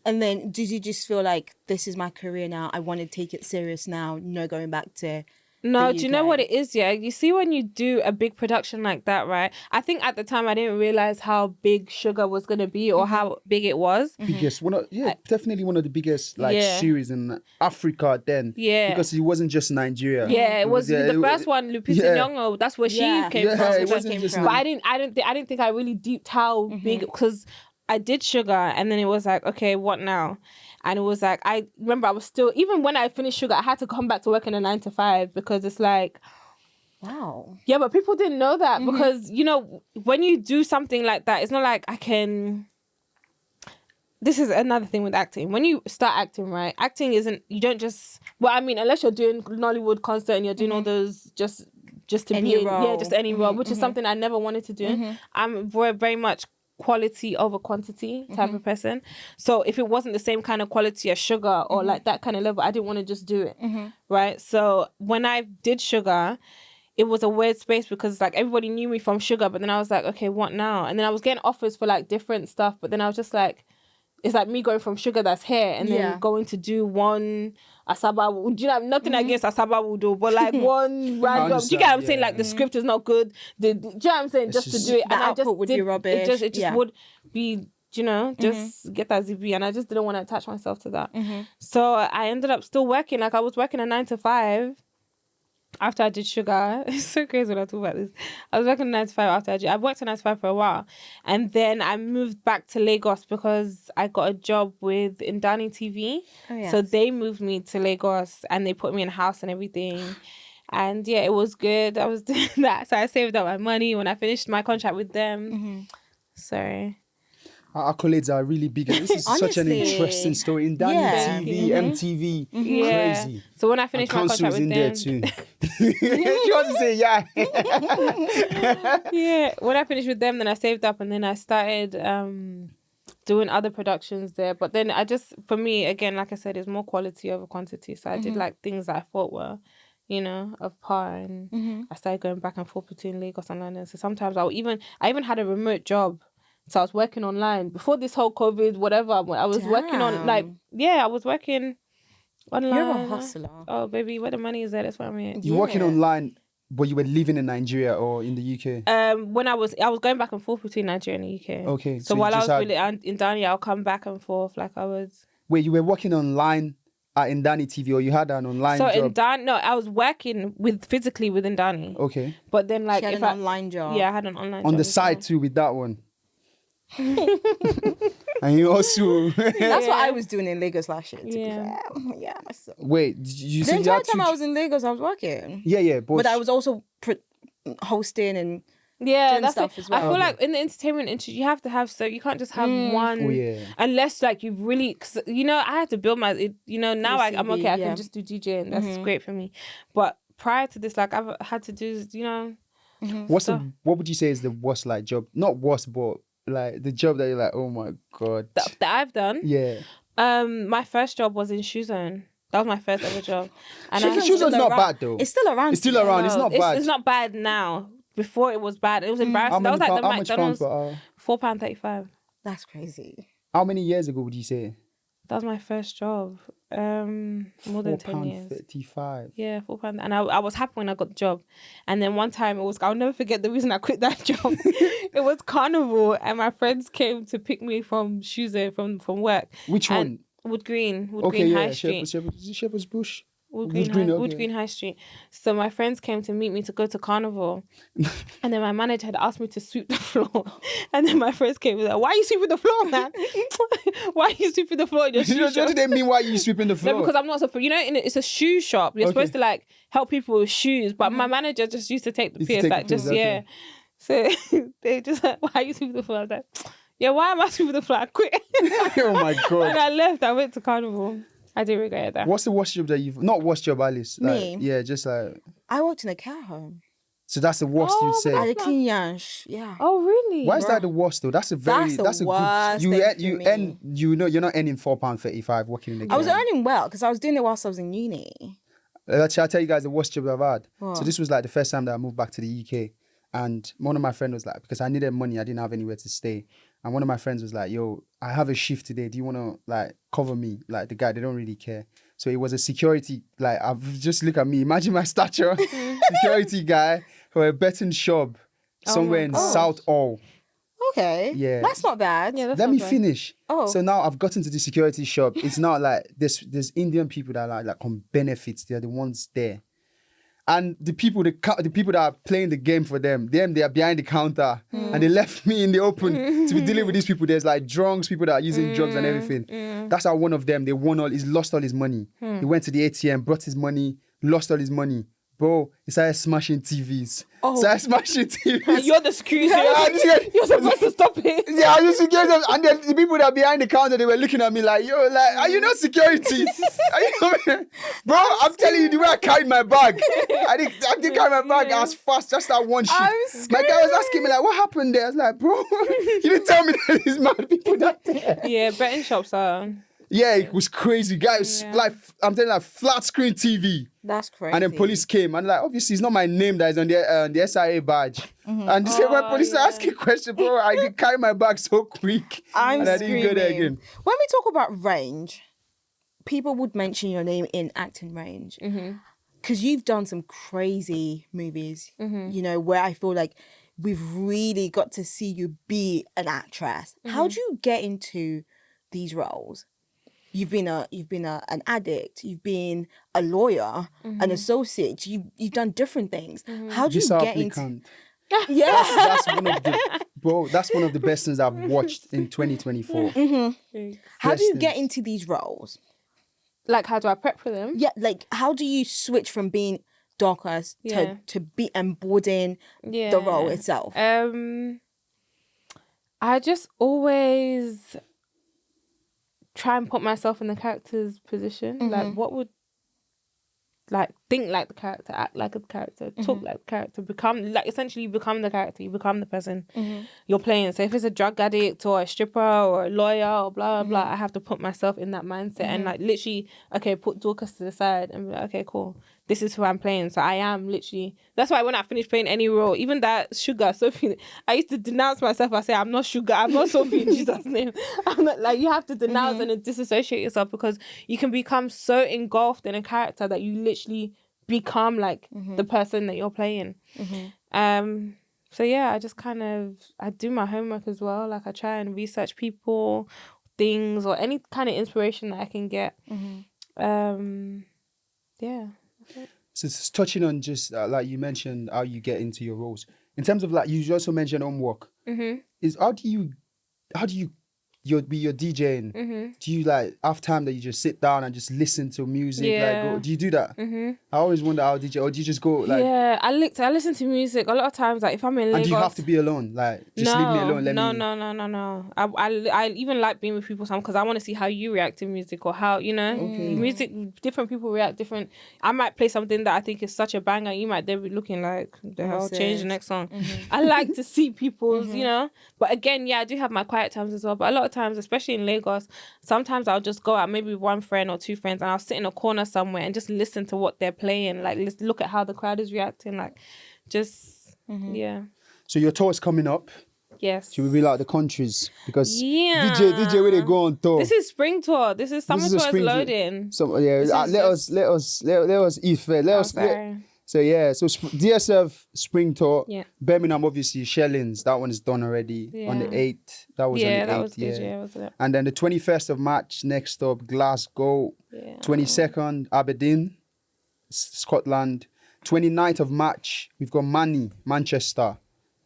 And then did you just feel like this is my career now? I want to take it serious now. No going back to.
No, do you know what it is? Yeah, you see when you do a big production like that, right? I think at the time I didn't realize how big SHUGA was gonna be or how big it was.
Biggest, definitely one of the biggest series in Africa then.
Yeah,
because it wasn't just Nigeria.
Yeah, it was the first one. Lupita Nyong'o, that's where she came from.
It wasn't just
but I didn't think I really deeped how big, because I did SHUGA and then it was like, okay, what now? And it was like, I remember I was still, even when I finished SHUGA, I had to come back to work in a 9 to 5 because it's like,
wow.
Yeah, but people didn't know that because, you know, when you do something like that, it's not like this is another thing with acting. When you start acting, right, acting isn't, you don't just, well, I mean, unless you're doing Nollywood concert and you're doing all those just to
any
be,
role.
just any role, which is something I never wanted to do. I'm very much quality over quantity type of person. So if it wasn't the same kind of quality as SHUGA or like that kind of level, I didn't want to just do it. Right. So when I did SHUGA, it was a weird space because like everybody knew me from SHUGA, but then I was like, okay, what now? And then I was getting offers for like different stuff, but then I was just like, it's like me going from SHUGA that's here and then going to do one Asaba. Do you know, nothing against Asaba Wudo, but like one random. Do you get what I'm saying? Like the script is not good. Do you know what I'm saying? Just to do it,
the
and I
output
just
would be rubbish.
It just would be, you know, just get that ZB, and I just didn't want to attach myself to that. So I ended up still working. Like I was working a 9 to 5. After I did SHUGA, it's so crazy when I talk about this. I was working 9 to 5 after I worked a 9 to 5 for a while. And then I moved back to Lagos because I got a job with Indani TV. Oh, yes. So they moved me to Lagos and they put me in a house and everything. And yeah, it was good. I was doing that. So I saved up my money when I finished my contract with them. So...
Our accolades are really big. This is such an interesting story. In Indani TV, MTV, crazy.
So when I finished my contract with
in
them,
there too. She wants to say
yeah. When I finished with them, then I saved up and then I started doing other productions there. But then for me, again, like I said, it's more quality over quantity. So I did like things that I thought were, you know, of par, and I started going back and forth between Lagos and London. So sometimes I even had a remote job. So I was working online before this whole COVID, whatever. I was working on I was working online.
You're a hustler.
Oh, baby, where the money is at, that's where I'm at.
You're working online, but you were living in Nigeria or in the UK?
When I was going back and forth between Nigeria and the UK.
Okay.
So while I was really in Dani, I'll come back and forth like I was.
Wait, you were working online at Indani TV, or you had an online job?
I was working physically with Indani.
Okay.
But then like
she had an online job.
Yeah, I had an online job.
On the side too with that one. And you also
that's what I was doing in Lagos last year, to be fair. Yeah. So.
Wait, you
the entire time I was in Lagos, I was working.
Yeah,
but I was also hosting and doing
that's
stuff as well.
I feel like in the entertainment industry, you have to have, so you can't just have one.
Oh, yeah.
Unless like you've really, cause, you know, I had to build my, you know, now I'm okay. I can just do DJ and that's great for me. But prior to this, like I've had to do, you know.
What would you say is the worst like job? Not worst, but like the job that you're like, oh my God.
That I've done?
Yeah.
My first job was in Shoe Zone. That was my first ever job. And
Shoe Zone's not bad though.
It's still around.
It's still around.
No,
it's not bad.
It's not bad now. Before it was bad. It was embarrassing. That was like the McDonald's. £4.35.
That's crazy.
How many years ago would you say?
That was my first job. More than 10 years.
£4.35.
Yeah, £4. And I was happy when I got the job. And then one time I'll never forget the reason I quit that job. It was Carnival and my friends came to pick me from Tuesday from work.
Which one?
Wood Green High Street.
Shepherd's Bush.
Wood Green High Street. So my friends came to meet me to go to Carnival. And then my manager had asked me to sweep the floor. And then my friends came and was like, why are you sweeping the floor, man? Why are you sweeping the floor in your shoe shop?
What do they mean, why are you sweeping the floor?
No, because I'm not supposed, you know, it's a shoe shop. You're supposed to like help people with shoes. But my manager just used to take the piss. Like just, yeah. So they just like, why are you sweeping the floor? I was like, yeah, why am I sweeping the floor? I quit.
Oh my God.
And I left. I went to Carnival. I do regret that.
What's the worst job that not worst job, Alice? Like,
Me?
Yeah, just like...
I worked in a care home.
So that's the worst you'd say.
Yeah.
Oh, really?
Why is that the worst though? That's a
worst
good.
thing for me.
You're not earning £4.35 working in the game.
I was earning well because I was doing it whilst I was in uni.
Actually, I'll tell you guys the worst job I've had.
What?
So this was like the first time that I moved back to the UK, and one of my friends was like, because I needed money, I didn't have anywhere to stay, and one of my friends was like, "Yo, I have a shift today. Do you want to like cover me?" Like the guy, they don't really care. So it was a security. Like I've just look at me. Imagine my stature. Security guy for a betting shop somewhere in South All.
Okay.
Yeah.
That's not bad.
Yeah, that's
Let
not
me
bad.
finish.
Oh.
So now I've gotten to the security shop. It's not like there's Indian people that are like on benefits. They're the ones there. And the people that are playing the game for them, they are behind the counter. And they left me in the open to be dealing with these people. There's like drunks, people that are using drugs and everything. That's how one of them, he's lost all his money. He went to the ATM, brought his money, lost all his money. Bro, he started smashing TVs. Started smashing TVs.
And you're the security. You're supposed to stop it.
Yeah, I used to get them. And then the people that are behind the counter, they were looking at me like, yo, like, are you not security? Are you coming? Bro, I'm telling you, the way I carried my bag. I didn't carry my bag as fast, just that one shift. My guy was asking me like, what happened there? I was like, bro, you didn't tell me that these mad people that there.
Yeah, betting shops are...
Yeah, it was crazy. Guys, like, I'm telling you, like, flat screen TV.
That's crazy.
And then police came and like, obviously it's not my name that is on the SIA badge. And they said, when police are asking questions, bro, I can carry my bag so quick.
I
didn't go there again.
When we talk about range, people would mention your name in acting range. Because you've done some crazy movies, you know, where I feel like we've really got to see you be an actress. How do you get into these roles? You've been an addict. You've been a lawyer, an associate. You've done different things. How do you get into? Yeah,
that's one of the best things I've watched in 2024.
How do you get into these roles?
Like, how do I prep for them?
Yeah, like how do you switch from being Dorcas to be embodying the role itself?
I just always try and put myself in the character's position. Like, what would, like, think like the character, act like a character, talk like the character, essentially become the character. You become the person you're playing. So if it's a drug addict or a stripper or a lawyer or blah, blah, blah, I have to put myself in that mindset and like literally, okay, put Dorcas to the side and be like, okay, cool. This is who I'm playing. So I am literally, that's why when I finish playing any role, even that SHUGA, Sophie, I used to denounce myself. I say, I'm not SHUGA, I'm not Sophie in Jesus' name. I'm not, like, you have to denounce and disassociate yourself because you can become so engulfed in a character that you literally become like the person that you're playing. So yeah, I just I do my homework as well. Like I try and research people, things, or any kind of inspiration that I can get. Yeah.
So it's touching on just like you mentioned how you get into your roles. In terms of like, you also mentioned homework. Is how do you be your DJing? Do you like have time that you just sit down and just listen to music?
Yeah.
Like, do you do that? I always wonder how DJ, or do you just go like?
Yeah, I listen to music a lot of times. Like if I'm in Lagos,
and do you have to be alone? Like just leave me alone.
No. I even like being with people sometimes because I want to see how you react to music or how music. Different people react different. I might play something that I think is such a banger. You might then be looking like the hell. Change the next song. I like to see people's, But again, yeah, I do have my quiet times as well. But a lot of times, especially in Lagos, sometimes I'll just go out maybe with one friend or two friends and I'll sit in a corner somewhere and just listen to what they're playing. Like, let's look at how the crowd is reacting. Like, just, yeah.
So your tour is coming up.
Yes.
Should we be like the countries? Because DJ where they go on tour.
This is spring tour. This is summer tour is loading.
So yeah, let us eat fair. So DSF Spring Tour.
Yeah.
Birmingham, obviously, Shellings. That one is done already on the 8th. That was on the 8th.
That was good, wasn't it?
And then the 21st of March, next up, Glasgow.
Yeah.
22nd, Aberdeen, Scotland. 29th of March, we've got Manchester.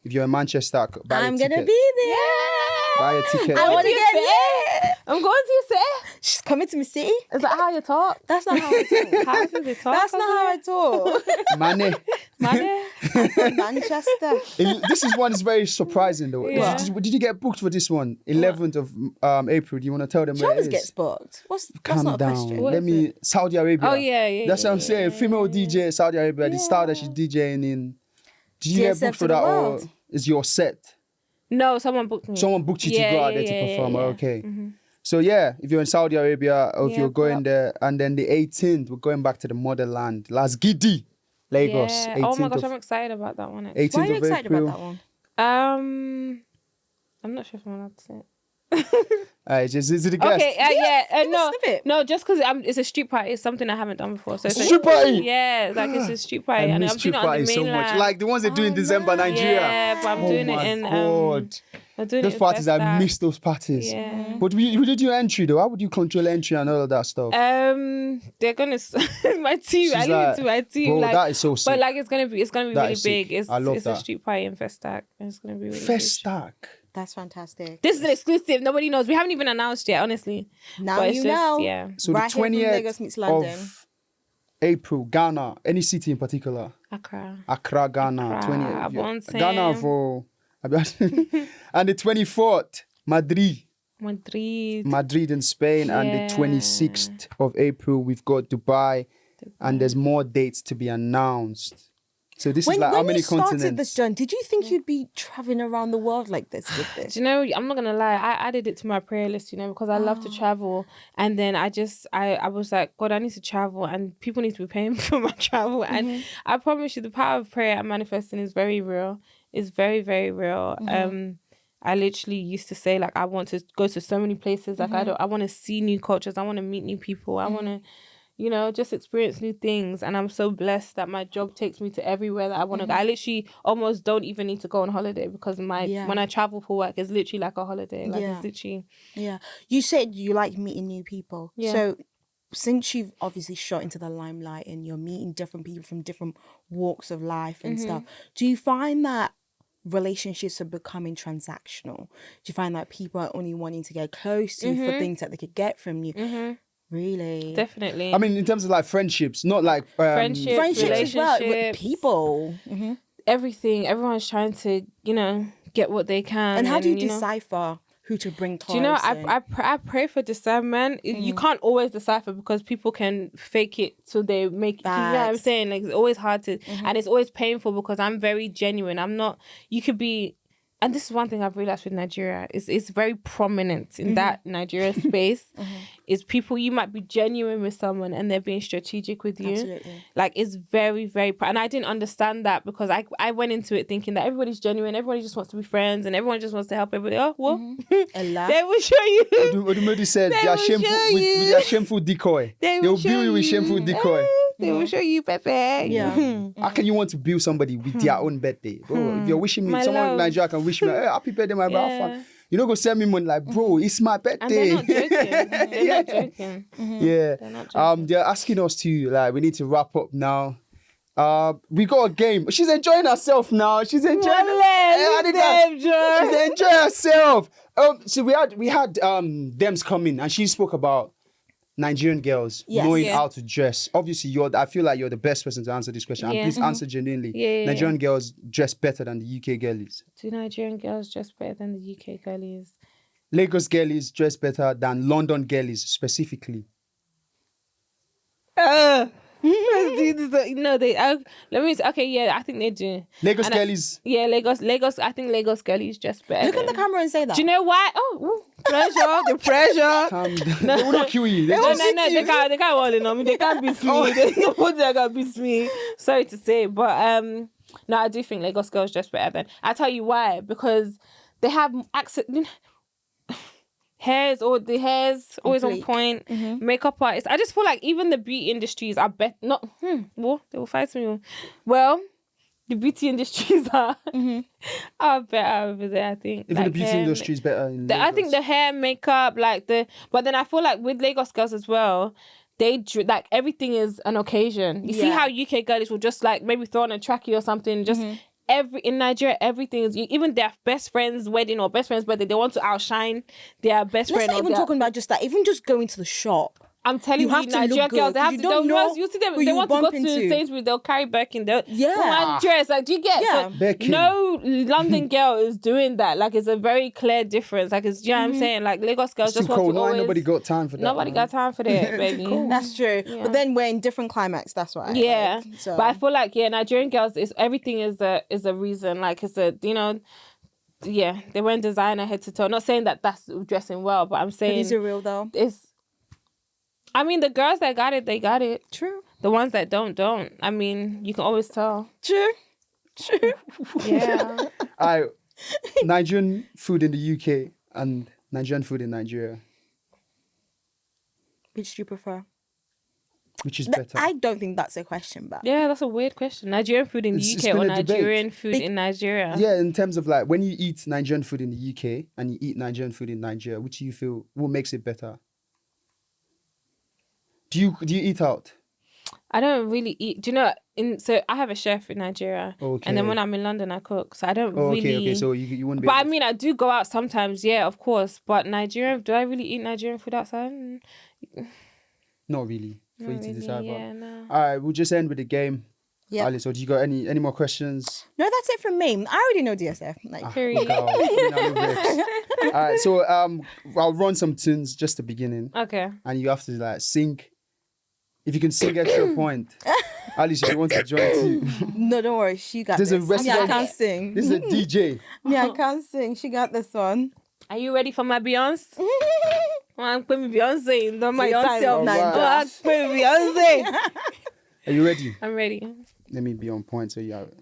If you're in Manchester, buy a ticket.
I'm gonna be there.
Buy a ticket.
I want to get lit.
I'm going to your set.
She's coming to my city.
Is that how you talk?
That's not how I talk.
How do they talk?
That's not how I talk.
Money.
I'm from Manchester.
This is one is very surprising though.
Yeah.
Did you get booked for this one? 11th of April. Do you want to tell them
She
where it
always
is?
gets booked. That's
Calm
not a
down.
question.
What
Let
is
me. Saudi Arabia.
Oh yeah.
That's what I'm saying. Female DJ, Saudi Arabia. The style that she's DJing in. Did you get booked for that, or is your set?
No, someone booked me.
Someone booked you to go out there to perform. Okay. Mm-hmm. So yeah, if you're in Saudi Arabia or if you're going there, and then the 18th, we're going back to the motherland. Las Gidi, Lagos.
Yeah. Oh my gosh, I'm excited about that one.
18th
Why are you
of
excited
April.
about that one?
I'm not sure if I'm allowed to say it.
Is it a guest?
Okay, no, just because it's a street party. It's something I haven't done before. So it's
street party?
Yeah, like it's a street party.
I miss street parties so much. Like the ones they do in December, Nigeria.
Yeah, but I'm doing it in...
God.
I'm doing
those
it
parties, I miss those parties.
Yeah.
But who did your entry though? How would you control entry and all of that stuff?
They're gonna my team.
She's
I leave it to my team.
Bro,
like,
that is so sick.
But like it's gonna be really
sick.
big.
I love
it's
that.
a street party in Festac. It's gonna be really
Festac.
That's fantastic.
This is an exclusive. Nobody knows. We haven't even announced yet, honestly.
Now
but
you know.
Yeah.
So
right
the 20th of April, Ghana. Any city in particular? Accra, Ghana. 20th. Ghana for... And the 24th, Madrid in Spain. And the 26th of April, we've got Dubai. And there's more dates to be announced. So this is like how many continents?
When you started this journey, did you think you'd be traveling around the world like this with this?
Do you know, I'm not going to lie, I added it to my prayer list, because I love to travel. And then I was like, God, I need to travel and people need to be paying for my travel. And I promise you, the power of prayer and manifesting is very real. It's very, very real. I literally used to say, like, I want to go to so many places. Like, I want to see new cultures. I want to meet new people. I want to... just experience new things. And I'm so blessed that my job takes me to everywhere that I want to go. I literally almost don't even need to go on holiday because when I travel for work, it's literally like a holiday. Like it's literally...
Yeah. You said you like meeting new people.
Yeah.
So since you've obviously shot into the limelight and you're meeting different people from different walks of life and stuff, do you find that relationships are becoming transactional? Do you find that people are only wanting to get close to you for things that they could get from you? Really?
Definitely.
I mean, in terms of like friendships, not like...
friendships as well, with people.
Everything. Everyone's trying to, get what they can.
And how do you decipher who to bring close?
Do you know, I pray for discernment. You can't always decipher because people can fake it so they make it. You know what I'm saying? Like, it's always hard to... And it's always painful because I'm very genuine. I'm not... You could be... And this is one thing I've realized with Nigeria. It's very prominent in that Nigeria space. Is people, you might be genuine with someone and they're being strategic with you.
Absolutely.
Like, it's very, very... And I didn't understand that because I went into it thinking that everybody's genuine, everybody just wants to be friends and everyone just wants to help everybody. Oh, well, they will show you.
Odumodi said, they are shameful with their shameful decoy. They will build you with shameful decoy.
They will show you, Pepe.
Yeah.
How can you want to build somebody with their own birthday? Bro, if you're wishing me, someone in Nigeria can wish me, hey, happy birthday, my brother. You don't go send me money like, bro, it's my birthday.
And they're not joking.
Yeah.
They're not joking.
They're asking us to, like, we need to wrap up now. We got a game. She's enjoying herself now. She's enjoying She's enjoying herself. So we had Dems come in and she spoke about Nigerian girls knowing how to dress. Obviously, I feel like you're the best person to answer this question. And please answer genuinely. Nigerian girls dress better than the UK girlies.
Do Nigerian girls dress better than the UK girlies?
Lagos girlies dress better than London girlies specifically.
No, they. Let me. Okay, yeah, I think they do.
Lagos girlies.
Lagos. I think Lagos girlies dress better.
Look at the camera and say that.
Do you know why? Oh, pressure, the pressure.
Calm down. No. They will not kill you.
No, they can't hold it on me. They can't beat me. There's no one that can beat me. Sorry to say, but no, I do think Lagos girls dress better than. I tell you why, because they have access. Hair's always on point. Makeup artists. I just feel like even the beauty industries are better. Not well, they will fight me. Well, the beauty industries are better over there. I think
even like the beauty industry is better.
I think the hair, makeup, but then I feel like with Lagos girls as well. They like everything is an occasion. You see how UK girls will just like maybe throw on a trackie or something. Just in Nigeria, everything is even their best friend's wedding or best friend's birthday. They want to outshine their best friend.
Let's not even talking about just that. Even just going to the shop
I'm telling you,
have to
Nigerian
look
girls,
good,
they have
'cause
to.
you don't know
You see them.
who
They
you
want to go
bump
to
into.
Sainsbury's. They'll carry Birkin. They'll
Yeah.
dress. Like, do you get?
Yeah.
So,
Birkin.
no London girl is doing that. Like, it's a very clear difference. Like, it's, you know what I'm saying? Like, Lagos girls
It's
just
too
want
cold.
to always...
Nobody got time for that.
Nobody
man.
got time for that, baby.
That's true.
Yeah.
But then we're in different climax. That's why.
Yeah,
like, so.
but I feel like Nigerian girls is everything is a reason. Like it's a they wearing designer head to toe. Not saying that that's dressing well, but I'm
But
saying
is it real though?
it's. I mean, the girls that got it, they got it.
True.
The ones that don't. I mean, you can always tell.
True.
Yeah.
Nigerian food in the UK and Nigerian food in Nigeria.
Which do you prefer?
Which is better?
I don't think that's a question, but
Yeah, that's a weird question. Nigerian food in the
It's
UK
been
or
a debate.
Nigerian food in Nigeria?
Yeah, in terms of like when you eat Nigerian food in the UK and you eat Nigerian food in Nigeria, which do you feel what makes it better? Do you eat out?
I don't really eat. Do you know? So I have a chef in Nigeria, and then
Okay.
when I'm in London, I cook. So I don't
Oh,
really.
okay. So you wouldn't be.
But I
able to-
mean, I do go out sometimes, yeah, of course. But Nigerian, do I really eat Nigerian food outside?
Not really. For you
Not
to
really,
decide.
yeah, no.
All right, we'll just end with the game.
yeah.
Ali, so do you got any more questions?
No, that's it from me. I already know DSF. Like,
Period.
All right, so I'll run some tunes just the beginning,
Okay.
and you have to like sing. If you can sing extra point, Alice, if you want to join too.
no, don't worry. She got
There's
this.
a resident-
I can't sing.
This is a DJ.
I can't sing. She got this one.
Are you ready for my Beyonce? I'm putting Beyonce in my
Beyonce
time.
of Nigeria.
I'm putting Beyonce.
Are you ready?
I'm ready.
Let me be on point so you have it.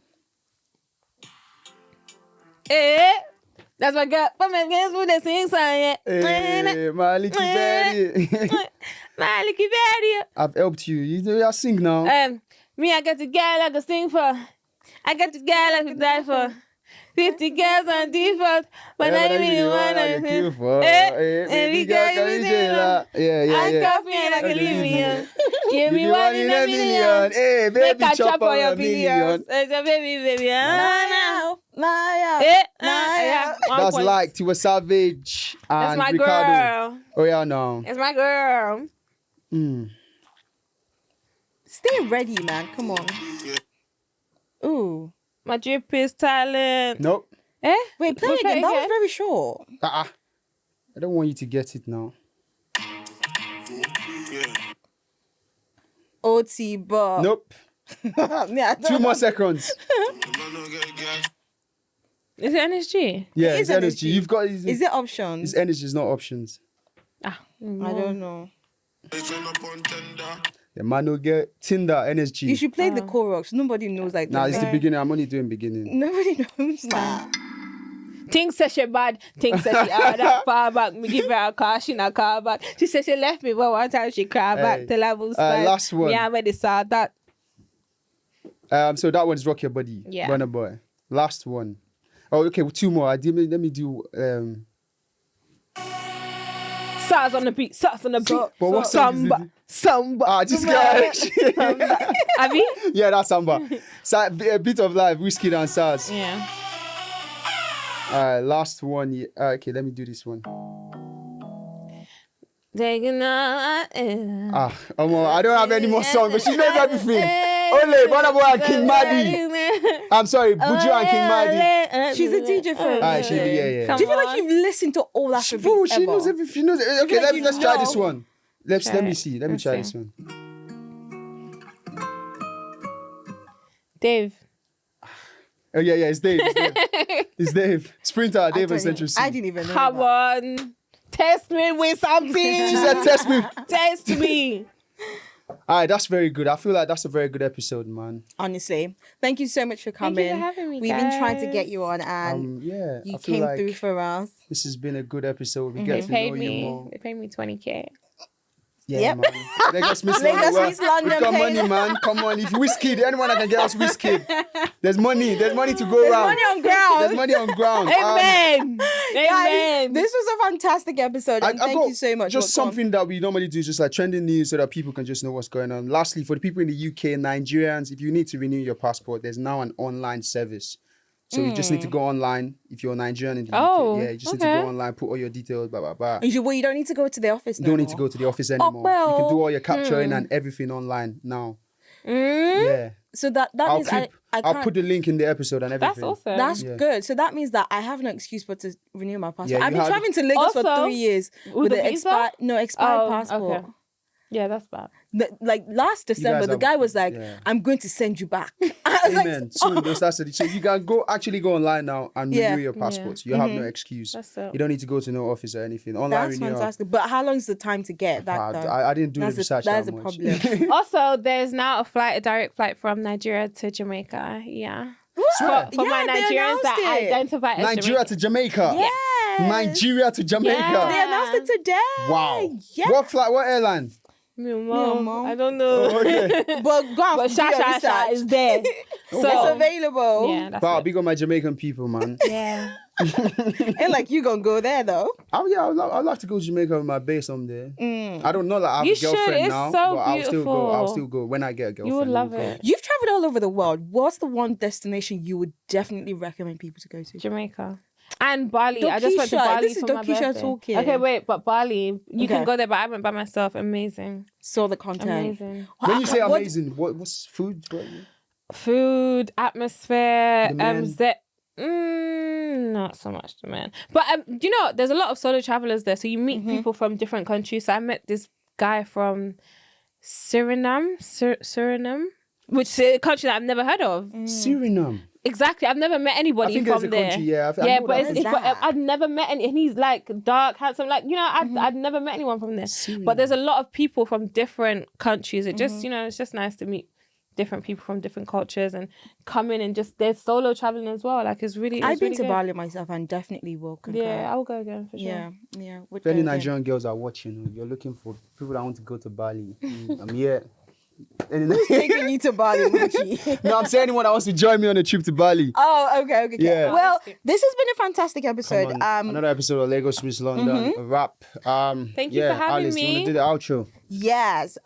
Eh? That's my girl. But my girls who they sing song.
Hey, my little baby.
My little baby.
I've helped you. You are sing now.
Me, I got the girl I can sing for. I got the girl I can die for. 50 girls on default, but I really wanna
kill for. Baby girl, can you say that? Yeah.
I coffee and I can leave me on. Give me
You
one in a million.
Hey,
Make
baby,
a
chop
for
on
your
a million.
billions. It's a baby. Now.
That's like to a Savage
That's
and
my
Ricardo.
girl.
Oh yeah, no.
It's my girl.
Stay ready, man. Come on. Ooh.
My drip is talent.
Nope.
Eh?
Wait, play
We'll
again. That was very short.
I don't want you to get it now.
OT, but
Nope.
yeah,
2 more seconds.
Is it NSG?
Yeah,
It
it's
is
energy.
energy.
You've got
is it options?
it's energy, it's not options.
Ah,
I don't know.
The man will get Tinder, NSG.
You should play the chorus. Nobody knows like
Nah,
the
it's the beginning. I'm only doing beginning.
Nobody knows that.
Things say she bad, things say she hard that far back. Me give her a car, she not car back. She said she left me, but one time she cried back.
Hey.
Tell her was fine.
Last one.
Me already saw that.
So that one's Rock Your Body.
Yeah.
Burna Boy. Last one. Oh, okay, 2 more. Let me do
Sauce on the beat, sauce on the beat.
but what song is
Samba, samba.
just get
Abby?
Yeah, that's Samba. A bit of life, Whiskey and SARS.
Yeah.
Last one. Yeah. Okay, let me do this one.
Taking
I don't have any more songs, but she knows everything. Only Burna Boy and King Madi. I'm sorry, Buju and King Madi.
She's a DJ for.
Alright, yeah.
Do you feel like you've listened to all Afrobeats
Bro, she
ever?
knows everything. She knows it. Okay,
like you
let's try
know.
this one. Let me see. Let me
Let's
try
see.
this one.
Dave.
Oh yeah, it's Dave. It's Dave. Sprinter, Dave and
I
Central C.
didn't even know.
Come
that.
on. Test me with something.
She said, test me.
Test me.
Alright, that's very good. I feel like that's a very good episode, man.
Honestly, thank you so much for
Thank
coming.
you for having me,
We've been trying to
guys.
get you on, and
Yeah,
you
I feel
came
like
through for us.
this has been a good episode. We
They
get to know
paid
you
me.
more.
They paid me 20K.
Yeah,
Yep.
man. Lagos Miss
Lagos
London.
Miss London
We've got
paid.
money, man. Come on. If whiskey, anyone that can get us whiskey. There's money. There's money to go
There's
around.
money on ground.
There's money on ground.
Amen.
Guys,
Amen.
this was a fantastic episode, and thank
got
you so much.
Just
for coming.
something that we normally do, just like trending news, so that people can just know what's going on. Lastly, for the people in the UK, Nigerians, if you need to renew your passport, there's now an online service. So you just need to go online if you're Nigerian in the
Oh,
UK. Yeah, you just need to go online, put all your details, blah, blah, blah.
You don't need to go to the office
You don't need to go to the office anymore.
well.
You can do all your capturing and everything online now. Yeah.
So that means I can't.
I'll put the link in the episode and everything.
That's awesome.
That's good. So that means that I have no excuse but to renew my passport.
Yeah,
I've been traveling to Lagos for 3 years with
the
an
visa?
expired passport.
Okay. Yeah, that's bad.
Like last December, the guy was like, "I'm going to send you back." I was
Amen.
like,
Soon, that's it. So you can go online now and renew your passport. You have no excuse.
That's it.
You don't need to go to no office or anything. Online
"That's
renewal.
fantastic." But how long is the time to get that done?
I didn't do the research
That's
that
a
much.
problem.
Also, there's now a direct flight from Nigeria to Jamaica. Yeah. For my
they
Nigerians that
announced it.
identify as
Nigeria to Jamaica.
Yes.
Nigeria to Jamaica.
Yeah.
They announced it today.
Wow.
Yeah.
What flight? What airline?
Mom. I don't know.
Okay.
But go and
But
do your
Shasha
research.
is there.
It's
So,
available.
yeah, that's
Wow,
it.
big on my Jamaican people, man.
Yeah.
Ain't like you gonna go there though.
Oh yeah, I'd like to go to Jamaica with my bae someday. I don't know that I have
You
a girlfriend
should. It's
now,
so
but I'll still go. I'll
beautiful.
still go when I get a girlfriend.
You would love
we'll go.
it.
You've traveled all over the world. What's the one destination you would definitely recommend people to go to?
Jamaica. And Bali. I just went to
Dokisha.
Bali
This is
for my
Dokisha
birthday.
talking.
Okay, wait, but Bali, you can
Okay.
go there, but I went by myself. Amazing.
Saw the content.
Amazing.
When you say
What-
amazing, what's food?
Food, atmosphere,
The men.
not so much the man. But there's a lot of solo travelers there, so you meet people from different countries. So I met this guy from Suriname, which is a country that I've never heard of.
Suriname.
Exactly, I've never met anybody
I think
from
there's a
there.
country, yeah. I
Yeah,
know
but
that.
that?
I've never met any. And he's like dark, handsome, like I'd never met anyone from there. But there's a lot of people from different countries. It just it's just nice to meet different people from different cultures and come in and just they're solo traveling as well. Like it's really.
I've been
really
to
good.
Bali myself and definitely will concur.
Yeah, I'll go again for sure.
Yeah.
If any Nigerian girls are watching, if you're looking for people that want to go to Bali, I'm here.
Taking you to Bali, Muchi.
No, I'm saying anyone that wants to join me on a trip to Bali.
Oh, okay.
Yeah.
Well, this has been a fantastic episode.
Another episode of Lagos Miss London, a wrap.
Thank you for having
Alice,
me.
You want to do the outro?
Yes.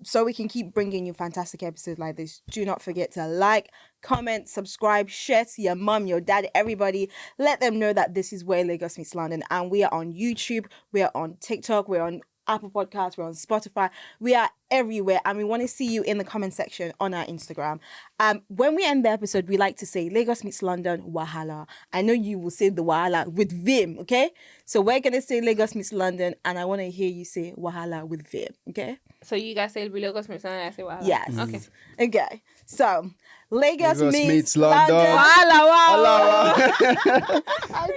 So we can keep bringing you fantastic episodes like this. Do not forget to like, comment, subscribe, share to your mum, your dad, everybody. Let them know that this is where Lagos meets London, and we are on YouTube, we are on TikTok, we're on Apple Podcasts, we're on Spotify, we are everywhere, and we want to see you in the comment section on our Instagram. When we end the episode, we like to say Lagos meets London, Wahala. I know you will say the Wahala with Vim, okay? So we're gonna say Lagos meets London, and I want to hear you say Wahala with Vim, okay?
So you guys say Lagos meets London, I say Wahala.
Yes.
Okay.
Okay. So Lagos
Lagos
meets
meets London.
London.
Wahala, wow.
Allah.
I